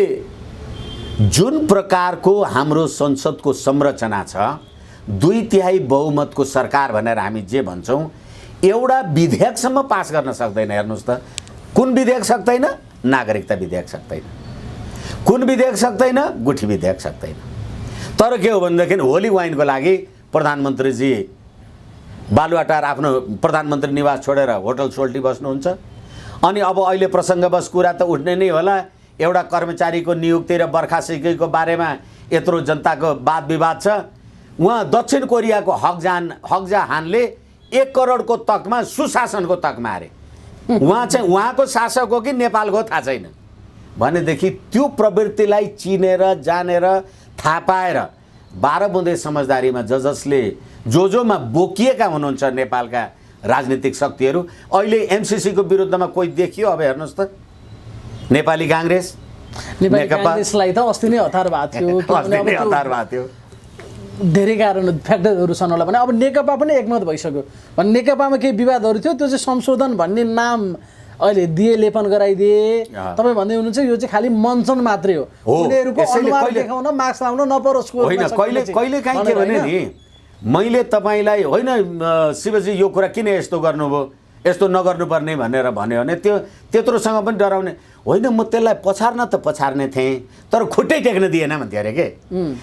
जुन प्रकारको हाम्रो संसदको संरचना छ, 2/3 बहुमतको सरकार भनेर हामी जे भन्छौँ, एउटा विधेयकसम्म पास गर्न सक्दैन। हेर्नुहोस् त, कुन विधेयक सक्दैन? नागरिकता विधेयक सक्दैन। कुन विधेयक सक्दैन? गुठी विधेयक सक्दैन। तर के हो भनेदेखि होली वाइनको लागि प्रधानमन्त्रीजी बालुवाटार आफ्नो प्रधानमन्त्री निवास छोडेर होटल सोल्टी बस्नुहुन्छ। अनि अब अहिले प्रसङ्गवश कुरा त उठ्ने नै होला, एउटा कर्मचारीको नियुक्ति र बर्खास्तगीको बारेमा यत्रो जनताको वाद विवाद छ। उहाँ दक्षिण कोरियाको हकजाहानले 1 करोडको तकमा सुशासनको तकमा अरे। उहाँ चाहिँ उहाँको शासक हो कि नेपालको थाहा छैन भनेदेखि त्यो प्रवृत्तिलाई चिनेर जानेर थाहा पाएर 12 बुँदे समझदारीमा जसले जोमा बोकिएका हुनुहुन्छ नेपालका राजनीतिक शक्तिहरू, अहिले एमसीसीको विरुद्धमा कोही देखियो? अब हेर्नुहोस् त, नेपाली काङ्ग्रेस, नेपाली काङ्ग्रेसलाई त अस्ति नै हतार भएको थियो। धेरै कारण फ्याक्टरहरू छन् होला भने अब नेकपा पनि एकमत भइसक्यो भने नेकपामा केही विवादहरू थियो, त्यो चाहिँ संशोधन भन्ने नाम अहिले दिए, लेपन गराइदिए। तपाईँ भन्दै हुनुहुन्छ यो चाहिँ खालि मञ्चन मात्रै हो, उनीहरूको अनुहार देखाउन, मार्क्स लाउन नपरोस्। होइन, कहिले काहीँ के भने नि, मैले तपाईँलाई होइन शिवजी यो कुरा किन यस्तो गर्नुभयो, यस्तो नगर्नुपर्ने भनेर भन्यो भने त्यो त्यत्रोसँग पनि डराउने होइन। म त्यसलाई पछार्न त पछार्ने थिएँ, तर खुट्टै टेक्न दिएन भन्थ्यो अरे के।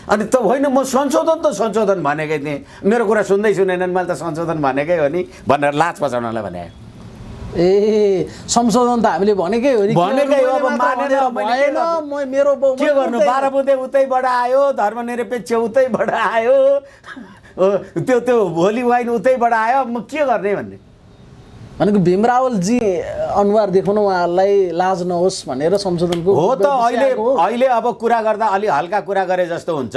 अनि त होइन, म संशोधन भनेकै थिएँ, मेरो कुरा सुन्दै सुनेनन्, मैले त संशोधन भनेकै हो नि भनेर लाज बचाउनलाई भने। ए संशोधन त हामीले भनेकै हो नि, भनेकै हो। अब मानेर मेरो के गर्नु? 12 बुँदे उतैबाट आयो, धर्मनिरपेक्ष उतैबाट आयो, त्यो होली वाइन उतैबाट आयो, म के गर्ने भन्ने भनेको भीम रावलजी अनुहार देखाउन उहाँलाई लाज नहोस् भनेर संशोधनको हो त। अहिले अब कुरा गर्दा अलि हल्का कुरा गरे जस्तो हुन्छ,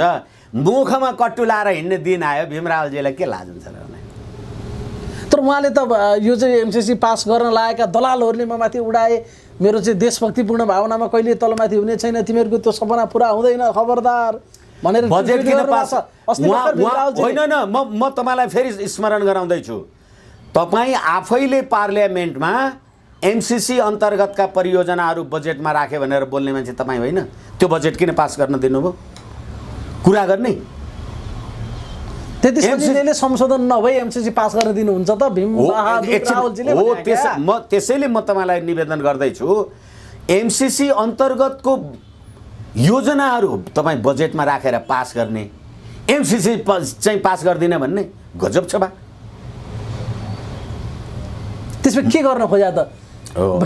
मुखमा कट्टु लाएर हिँड्ने दिन आयो, भीम रावलजीलाई के लाज हुन्छ र? तर उहाँले त यो चाहिँ एमसीसी पास गर्न लागेका दलालहरूले म माथि उडाए, मेरो चाहिँ देशभक्तिपूर्ण भावनामा कहिले तलमाथि हुने छैन, तिमीहरूको त्यो सपना पुरा हुँदैन, खबरदार भनेर बजेट किन पास? होइन, म तपाईँलाई फेरि स्मरण गराउँदैछु, तपाईँ आफैले पार्लियामेन्टमा एमसीसी अन्तर्गतका परियोजनाहरू बजेटमा राखे भनेर बोल्ने मान्छे तपाईँ होइन? त्यो बजेट किन पास गर्न दिनुभयो? कुरा गर्ने त्यतिले संशोधन नभई एमसीसी पास गर्न दिनुहुन्छ त भीम रावलजीले? हो, त्यसैले म तपाईँलाई निवेदन गर्दैछु, एमसीसी अन्तर्गतको योजनाहरू तपाईँ बजेटमा राखेर पास गर्ने, एमसीसी चाहिँ पास गर्दिन भन्ने गजब छ बा। त्यसमा के गर्न खोजा त?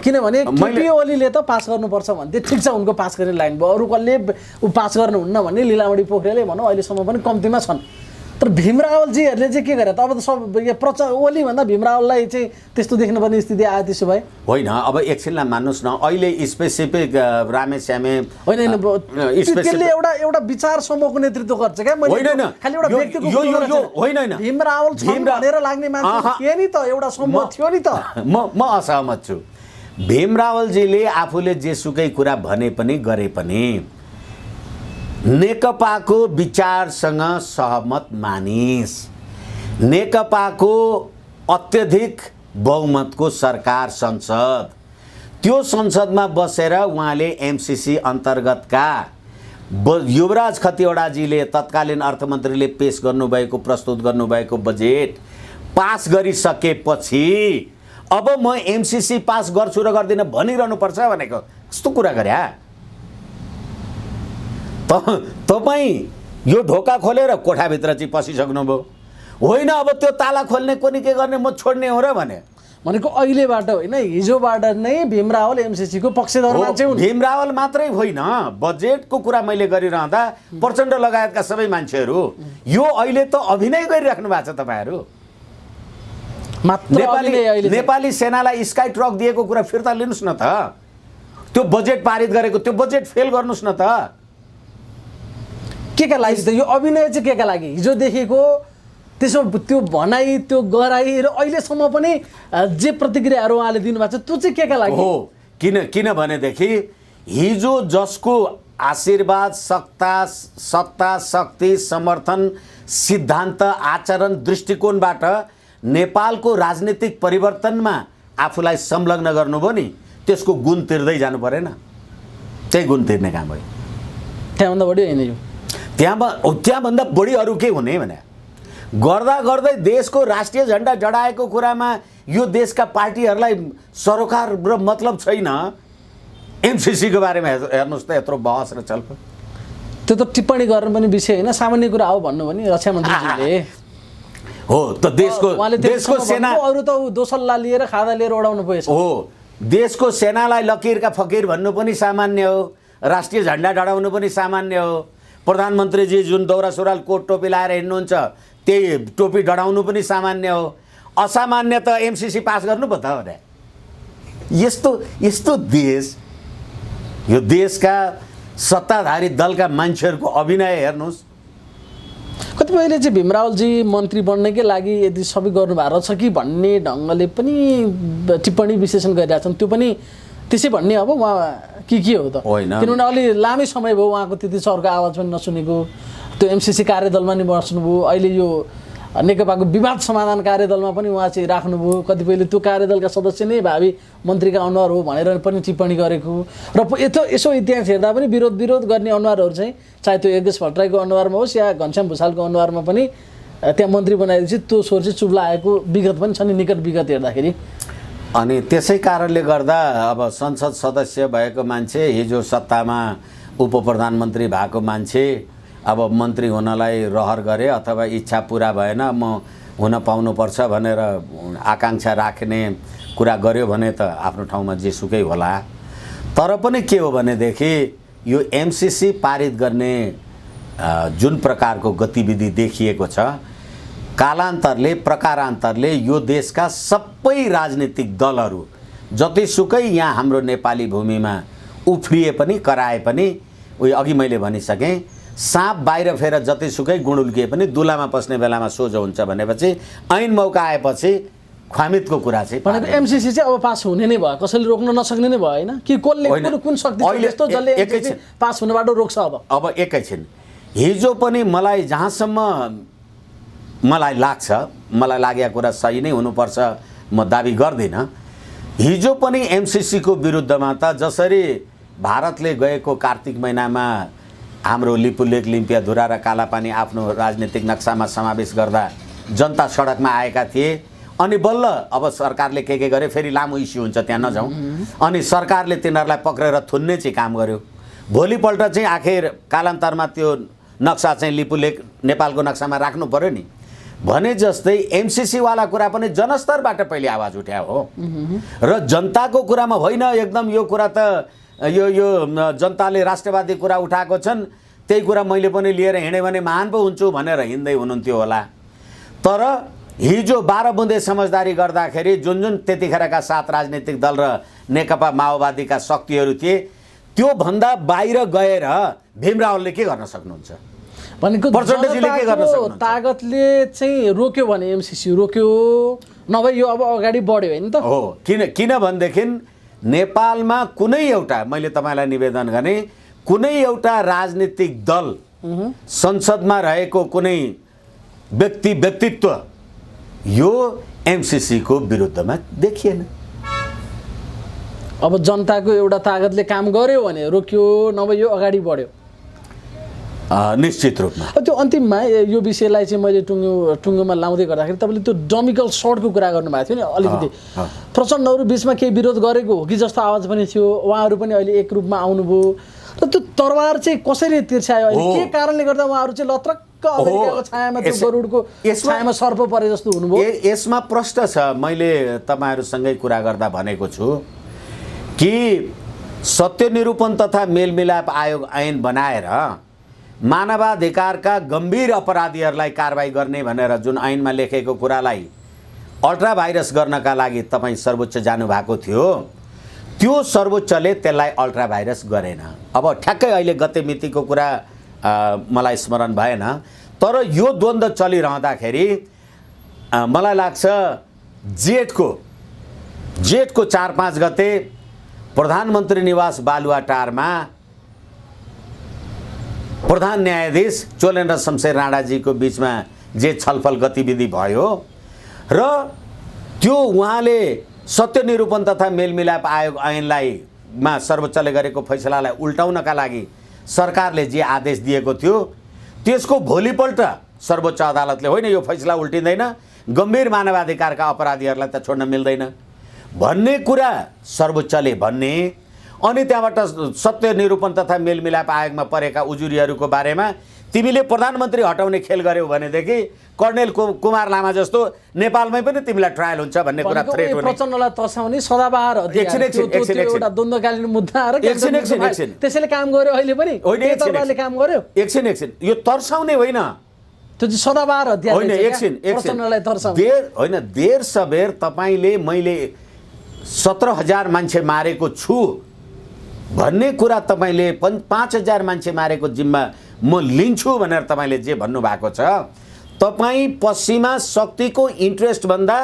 किनभने केपी ओलीले त पास गर्नुपर्छ भन्थे, ठिक छ, उनको पास गर्ने लाइन भयो, अरू कसले पास गर्नुहुन्न भन्ने लीलामणि पोखरेलले भनौँ अहिलेसम्म पनि कम्तीमा छन्। तर भीम रावलजीहरूले चाहिँ के गरे त? अब त सब ओली भन्दा भीम रावललाई चाहिँ त्यस्तो देख्नुपर्ने स्थिति आयो। त्यसो भए होइन, अब एकछिनलाई मान्नुहोस् न, अहिले स्पेसिफिक रामेश्यामे होइन, त्यसले एउटा विचार समूहको नेतृत्व गर्छ क्या। मैले खालि एउटा व्यक्तिको होइन, भीम रावल भनेर लाग्ने मान्छे थिए नि त, एउटा समूह थियो नि त। म असहमत छु। भीम रावलजीले आफूले जेसुकै कुरा भने पनि गरे पनि नेकपाको विचारसँग सहमत मानिस, नेकपाको अत्यधिक बहुमतको सरकार संसद, त्यो संसदमा बसेर उहाँले एमसीसी अन्तर्गतका युवराज खतिवडाजीले तत्कालीन अर्थमन्त्रीले पेश गर्नुभएको प्रस्तुत गर्नुभएको बजेट पास गरिसकेपछि अब म एमसीसी पास गर्छु र गर्दिनँ भनिरहनुपर्छ भनेको कस्तो कुरा गरे? तपाईँ यो ढोका खोलेर कोठाभित्र चाहिँ पसिसक्नुभयो, होइन अब त्यो ताला खोल्ने कोनी के गर्ने म छोड्ने हो र भने। भनेको अहिलेबाट होइन, हिजोबाट नै भीम रावल एमसिसीको पक्षधर मान्छे हुन्। भीम रावल मात्रै होइन, बजेटको कुरा मैले गरिरहँदा प्रचण्ड लगायतका सबै मान्छेहरू यो अहिले त अभिनय गरिराख्नु भएको छ। तपाईँहरू नेपाली सेनालाई स्काई ट्रक दिएको कुरा फिर्ता लिनुहोस् न त, त्यो बजेट पारित गरेको त्यो बजेट फेल गर्नुहोस् न त। के का लागि त यो अभिनय चाहिँ के का लागि? हिजो देखेको त्यसो त्यो भनाइ त्यो गराइ र अहिलेसम्म पनि जे प्रतिक्रियाहरू उहाँले दिनुभएको छ त्यो चाहिँ के का लागि हो? किनभनेदेखि हिजो जसको आशीर्वाद, सत्ता, शक्ति, समर्थन, सिद्धान्त, आचरण, दृष्टिकोणबाट नेपालको राजनीतिक परिवर्तनमा आफूलाई संलग्न गर्नुभयो नि, त्यसको गुण तिर्दै जानु परेन? त्यही गुण तिर्ने काम हो। त्यहाँभन्दा बढी होइन यो, त्यहाँभन्दा बढी अरू के हुने भने गर्दा गर्दै देशको राष्ट्रिय झन्डा जडाएको कुरामा यो देशका पार्टीहरूलाई सरोकार र मतलब छैन। एमसिसीको बारेमा हेर्नुहोस् त, यत्रो बहस र छलफल। त्यो त टिप्पणी गर्न पनि विषय होइन, सामान्य कुरा हो भन्नु भने रक्षा मन्त्रीजीले हो त देशको सेना अरू त दोसल्ला लिएर खादा लिएर उडाउनु परेछ। हो, देशको सेनालाई लकीरका फकीर भन्नु पनि सामान्य हो, राष्ट्रिय झन्डा जडाउनु पनि सामान्य हो। प्रधानमन्त्रीजी जुन दौरा सुरुवाल कोट टोपी लाएर हिँड्नुहुन्छ त्यही टोपी डढाउनु पनि सामान्य हो। असामान्य त एमसिसी पास गर्नु पो त हो। यस्तो देश, यो देशका सत्ताधारी दलका मान्छेहरूको अभिनय हेर्नुहोस्। कतिपयले चाहिँ भीम रावलजी मन्त्री बन्नकै लागि यदि सबै गर्नुभएको छ कि भन्ने ढङ्गले पनि टिप्पणी विश्लेषण गरिरहेछन्। त्यो पनि त्यसै भन्ने अब उहाँ के हो त? किनभने अलि लामै समय भयो उहाँको त्यति सरको आवाज पनि नसुनेको। त्यो एमसिसी कार्यदलमा नि बस्नुभयो, अहिले यो नेकपाको विवाद समाधान कार्यदलमा पनि उहाँ चाहिँ राख्नुभयो। कतिपयले त्यो कार्यदलका सदस्य नै भावी मन्त्रीका अनुहार हो भनेर पनि टिप्पणी गरेको र यसो इतिहास हेर्दा पनि विरोध गर्ने अनुहारहरू चाहिँ चाहे त्यो यज्ञेश भट्टराईको अनुहारमा होस् या घनश्याम भुषालको अनुहारमा पनि त्यहाँ मन्त्री बनाएपछि त्यो स्वर चाहिँ चुप्ला आएको विगत पनि छ नि, निकट विगत हेर्दाखेरि। अनि त्यसै कारणले गर्दा अब संसद सदस्य भएको मान्छे, हिजो सत्तामा उप प्रधानमन्त्री भएको मान्छे अब मन्त्री हुनलाई रहर गरे अथवा इच्छा पुरा भएन, म हुन पाउनुपर्छ भनेर आकाङ्क्षा राख्ने कुरा गर्यो भने त आफ्नो ठाउँमा जेसुकै होला। तर पनि के हो भनेदेखि यो एमसिसी पारित गर्ने जुन प्रकारको गतिविधि देखिएको छ, कालान्तरले प्रकारान्तरले यो देशका सबै राजनीतिक दलहरू जतिसुकै यहाँ हाम्रो नेपाली भूमिमा उफ्रिए पनि कराए पनि, अघि मैले भनिसकेँ, साँप बाहिर फेर जतिसुकै गुणुल्किए पनि दुलामा पस्ने बेलामा सोझो हुन्छ भनेपछि ऐन मौका आएपछि ख्वामितको कुरा चाहिँ भनेको एमसिसी चाहिँ अब पास हुने नै भयो, कसैले रोक्न नसक्ने नै भयो होइन कि कुन शक्ति यस्तो जसले पास हुनेबाट रोक्छ? अब एकैछिन हिजो पनि मलाई जहाँसम्म मलाई लाग्छ, मलाई लागेको कुरा सही नै हुनुपर्छ म दाबी गर्दिनँ। हिजो पनि एमसिसीको विरुद्धमा त जसरी भारतले गएको कार्तिक महिनामा हाम्रो लिपुलेक, लिम्पियाधुरा र कालापानी आफ्नो राजनीतिक नक्सामा समावेश गर्दा जनता सडकमा आएका थिए। अनि बल्ल अब सरकारले के गरे, फेरि लामो इस्यु हुन्छ त्यहाँ नजाउँ, अनि सरकारले तिनीहरूलाई पक्रेर थुन्ने चाहिँ काम गर्यो। भोलिपल्ट चाहिँ आखिर कालान्तरमा त्यो नक्सा चाहिँ लिपुलेक नेपालको नक्सामा राख्नु पर्यो नि भने जस्तै एमसिसीवाला कुरा पनि जनस्तरबाट पहिले आवाज उठ्या हो र जनताको कुरामा होइन। एकदम यो कुरा त यो जनताले राष्ट्रवादी कुरा उठाएको छन्, त्यही कुरा मैले पनि लिएर हिँडेँ भने महान पो हुन्छु भनेर हिँड्दै हुनुहुन्थ्यो होला। तर हिजो 12 बुँदे समझदारी गर्दाखेरि जुन त्यतिखेरका 7 राजनीतिक दल र नेकपा माओवादीका शक्तिहरू थिए, त्योभन्दा बाहिर गएर भीम रावलले के गर्न सक्नुहुन्छ? भनेको प्रचण्डजीले के गर्न सक्नुहुन्छ? तागतले चाहिँ रोक्यो भने एमसिसी रोक्यो, नभए यो अब अगाडि बढ्यो होइन त? हो, किनभनेदेखि नेपालमा कुनै एउटा, मैले तपाईँलाई निवेदन गरेँ, कुनै एउटा राजनीतिक दल संसदमा रहेको कुनै व्यक्तित्व यो एमसिसीको विरुद्धमा देखिएन। अब जनताको एउटा तागतले काम गर्यो भने रोक्यो, नभए यो अगाडि बढ्यो निश्चित रूपमा। त्यो अन्तिममा यो विषयलाई चाहिँ मैले टुङ्गोमा लाउँदै गर्दाखेरि तपाईँले त्यो डमिकल सर्टको कुरा गर्नुभएको थियो नि, अलिकति प्रचण्डहरू बिचमा केही विरोध गरेको हो कि जस्तो आवाज पनि थियो। उहाँहरू पनि अहिले एक रूपमा आउनुभयो र त्यो तरवार चाहिँ कसरी तिर्स्यायो अहिले के कारणले गर्दा उहाँहरू चाहिँ लत्रक्क अमेरिकाको छायामा त्यो गरुडको छायामा सर्प परे जस्तो हुनुभयो? यसमा प्रश्न छ। मैले तपाईँहरूसँगै कुरा गर्दा भनेको छु कि सत्य निरूपण तथा मेलमिलाप आयोग ऐन बनाएर मानवाधिकारका गम्भीर अपराधीहरूलाई कारबाही गर्ने भनेर जुन ऐनमा लेखेको कुरालाई अल्ट्रा भाइरस गर्नका लागि तपाईँ सर्वोच्च जानुभएको थियो, त्यो सर्वोच्चले त्यसलाई अल्ट्रा भाइरस गरेन। अब ठ्याक्कै अहिले गते मितिको कुरा मलाई स्मरण भएन, तर यो द्वन्द्व चलिरहँदाखेरि मलाई लाग्छ जेठको 4-5 गते प्रधानमन्त्री निवास बालुवाटारमा प्रधान न्यायाधीश चोलेन्द्र शमशेर राणाजीको बिचमा जे छलफल गतिविधि भयो र त्यो उहाँले सत्य निरूपण तथा मेलमिलाप आयोग ऐनलाई सर्वोच्चले गरेको फैसलालाई उल्टाउनका लागि सरकारले जे आदेश दिएको थियो त्यसको भोलिपल्ट सर्वोच्च अदालतले होइन यो फैसला उल्टिँदैन, गम्भीर मानवाधिकारका अपराधीहरूलाई त छोड्न मिल्दैन भन्ने कुरा सर्वोच्चले भन्ने। अनि त्यहाँबाट सत्य निरूपण तथा मेलमिलाप आयोगमा परेका उजुरीहरूको बारेमा तिमीले प्रधानमन्त्री हटाउने खेल गर्यौ भनेदेखि कर्णेल कुमार लामा जस्तो नेपालमै पनि तिमीलाई ट्रायल हुन्छ भन्ने कुरा थ्रेट हुने। प्रचण्डलाई तर्साउने सदाबहार एउटा द्वन्द्वकालीन मुद्दा र त्यसैले काम गर्यो अहिले पनि तरवारले काम गर्यो। एकछिन यो तर्साउने होइन, त्यो चाहिँ सदाबहार हतियार होइन। प्रचण्डलाई तर्साउने होइन, देर सबेर तपाईँले मैले 17,000 मान्छे मारेको छु भन्ने कुरा तपाईँले 5,000 मान्छे मारेको जिम्मा म लिन्छु भनेर तपाईँले जे भन्नुभएको छ, तपाईँ पश्चिमा शक्तिको इन्ट्रेस्टभन्दा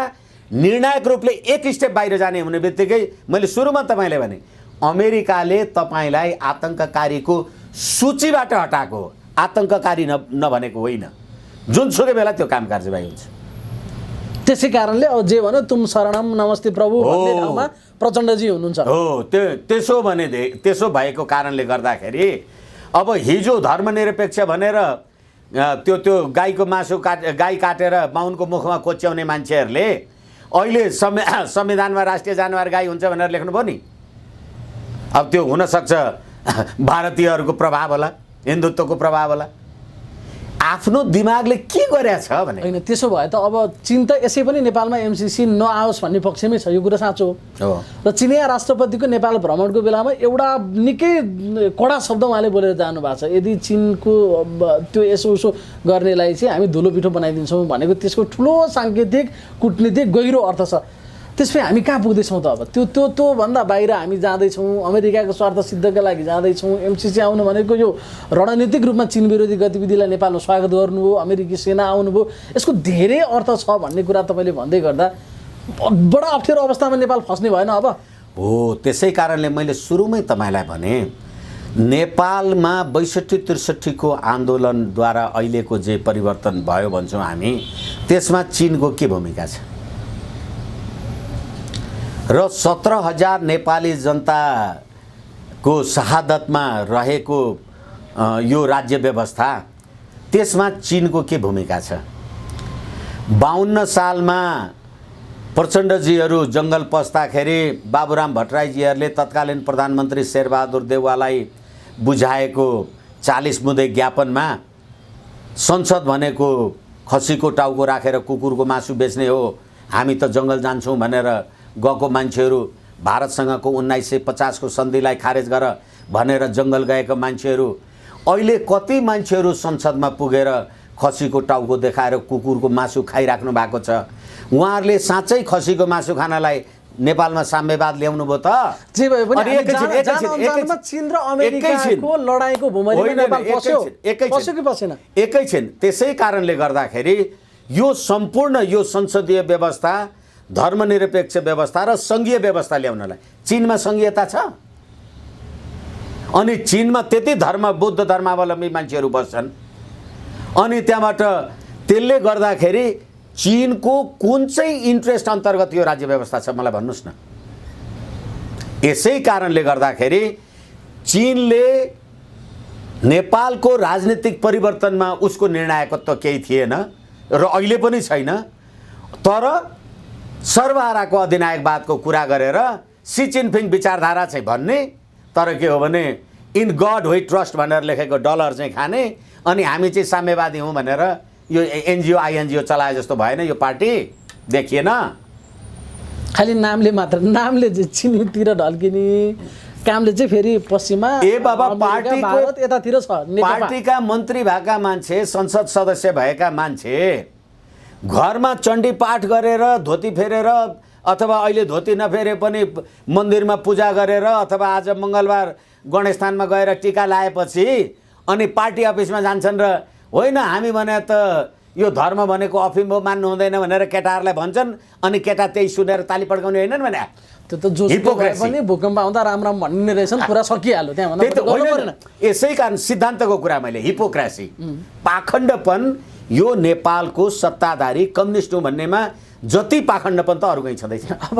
निर्णायक रूपले एक स्टेप बाहिर जाने हुने बित्तिकै मैले सुरुमा तपाईँले भने अमेरिकाले तपाईँलाई आतङ्ककारीको सूचीबाट हटाएको, आतङ्ककारी नभनेको होइन, जुनसुकै बेला त्यो काम कारबाही हुन्छ। त्यसै कारणले अब जे भन्यो तुम शरणम नमस्ते प्रभु भन्ने ठाउँमा प्रचण्डजी हुनुहुन्छ। हो, त्यसो भएको कारणले गर्दाखेरि अब हिजो धर्मनिरपेक्ष भनेर त्यो गाईको मासु गाई काटेर बाहुनको मुखमा कोच्याउने मान्छेहरूले अहिले संविधानमा राष्ट्रिय जनावर गाई हुन्छ भनेर लेख्नुभयो नि। अब त्यो हुनसक्छ भारतीयहरूको प्रभाव होला, हिन्दुत्वको प्रभाव होला, आफ्नो दिमागले के गरेछ भने। होइन, त्यसो भए त अब चीन त यसै पनि नेपालमा एमसीसी नआओस् भन्ने पक्षमै छ, यो कुरा साँचो हो। र चिनिया राष्ट्रपतिको नेपाल भ्रमणको बेलामा एउटा निकै कडा शब्द उहाँले बोलेर जानुभएको छ, यदि चीनको त्यो यसो उसो गर्नेलाई चाहिँ हामी धुलो पिठो बनाइदिन्छौँ भनेको त्यसको ठुलो साङ्केतिक कूटनीतिक गहिरो अर्थ छ। त्यसपछि हामी कहाँ पुग्दैछौँ त अब? त्यो भन्दा बाहिर हामी जाँदैछौँ, अमेरिकाको स्वार्थ सिद्धका लागि जाँदैछौँ। एमसीसी आउनु भनेको यो रणनीतिक रूपमा चीन विरोधी गतिविधिलाई नेपालमा स्वागत गर्नु हो, अमेरिकी सेना आउनुभयो, यसको धेरै अर्थ छ भन्ने कुरा तपाईँले भन्दै गर्दा बडा अप्ठ्यारो अवस्थामा नेपाल फस्ने भएन अब? हो, त्यसै कारणले मैले सुरुमै तपाईँलाई भने नेपालमा 62-63 को आन्दोलनद्वारा अहिलेको जे परिवर्तन भयो भन्छौँ हामी, त्यसमा चीनको के भूमिका छ र 17,000 नेपाली जनताको शहादतमा रहेको यो राज्य व्यवस्था, त्यसमा चीनको के भूमिका छ? 52 सालमा प्रचण्डजीहरू जङ्गल पस्दाखेरि बाबुराम भट्टराईजीहरूले तत्कालीन प्रधानमन्त्री शेरबहादुर देउवालाई बुझाएको 40 मुदे ज्ञापनमा संसद भनेको खसीको टाउको राखेर कुकुरको मासु बेच्ने हो, हामी त जङ्गल जान्छौँ भनेर गएको मान्छेहरू, भारतसँगको 1950 को सन्धिलाई खारेज गर भनेर जङ्गल गएका मान्छेहरू अहिले कति मान्छेहरू संसदमा पुगेर खसीको टाउको देखाएर कुकुरको मासु खाइराख्नु भएको छ। उहाँहरूले साँच्चै खसीको मासु खानलाई नेपालमा साम्यवाद ल्याउनु भयो त? जे भए पनि चीन र अमेरिकाको लडाईँको भूमिका नेपाल पस्यो कि पसेन? एकैछिन। त्यसै कारणले गर्दाखेरि यो सम्पूर्ण यो संसदीय व्यवस्था, धर्मनिरपेक्ष व्यवस्था र सङ्घीय व्यवस्था ल्याउनलाई चीनमा सङ्घीयता छ। अनि चीनमा त्यति बुद्ध धर्मावलम्बी मान्छेहरू बस्छन्, अनि त्यहाँबाट त्यसले गर्दाखेरि चीनको कुन चाहिँ इन्ट्रेस्ट अन्तर्गत यो राज्य व्यवस्था छ मलाई भन्नुहोस् न। यसै कारणले गर्दाखेरि चीनले नेपालको राजनीतिक परिवर्तनमा उसको निर्णायकत्व केही थिएन र अहिले पनि छैन, तर सर्वहाराको अधिनायकवादको कुरा गरेर सी जिनपिङ विचारधारा चाहिँ भन्ने, तर के हो भने इन गड वी ट्रस्ट भनेर लेखेको डलर चाहिँ खाने अनि हामी चाहिँ साम्यवादी हौँ भनेर यो एनजिओ आइएनजिओ चलाए जस्तो भएन यो पार्टी देखिएन। खालि नामले मात्र, नामले चाहिँ चिनीतिर ढल्किने कामले चाहिँ फेरि पश्चिममा ए बाबा अमेरिका, भारत यतातिर छ। नेकपा पार्टीका मन्त्री भएका मान्छे, संसद सदस्य भएका मान्छे घरमा चण्डी पाठ गरेर धोती फेरेर अथवा अहिले धोती नफेरे पनि मन्दिरमा पूजा गरेर अथवा आज मङ्गलबार गणेशस्थानमा गएर टीका लाएपछि अनि पार्टी अफिसमा जान्छन् र होइन हामी भने त यो धर्म भनेको अफिम हो मान्नु हुँदैन भनेर केटाहरूलाई भन्छन् अनि केटा त्यही सुनेर ताली पड्काउने होइनन् भने त्यो त जो पनि भूकम्प आउँदा राम राम भन्ने रहेछन्, कुरा सकिहाल्यो त्यहाँ त्यही त भन्दा होइन। यसै कारण सिद्धान्तको कुरा मैले हिपोक्रेसी पाखण्डपन यो नेपालको सत्ताधारी कम्युनिस्ट हो भन्नेमा जति पाखण्डपन त अरू कहीँ छँदैछ।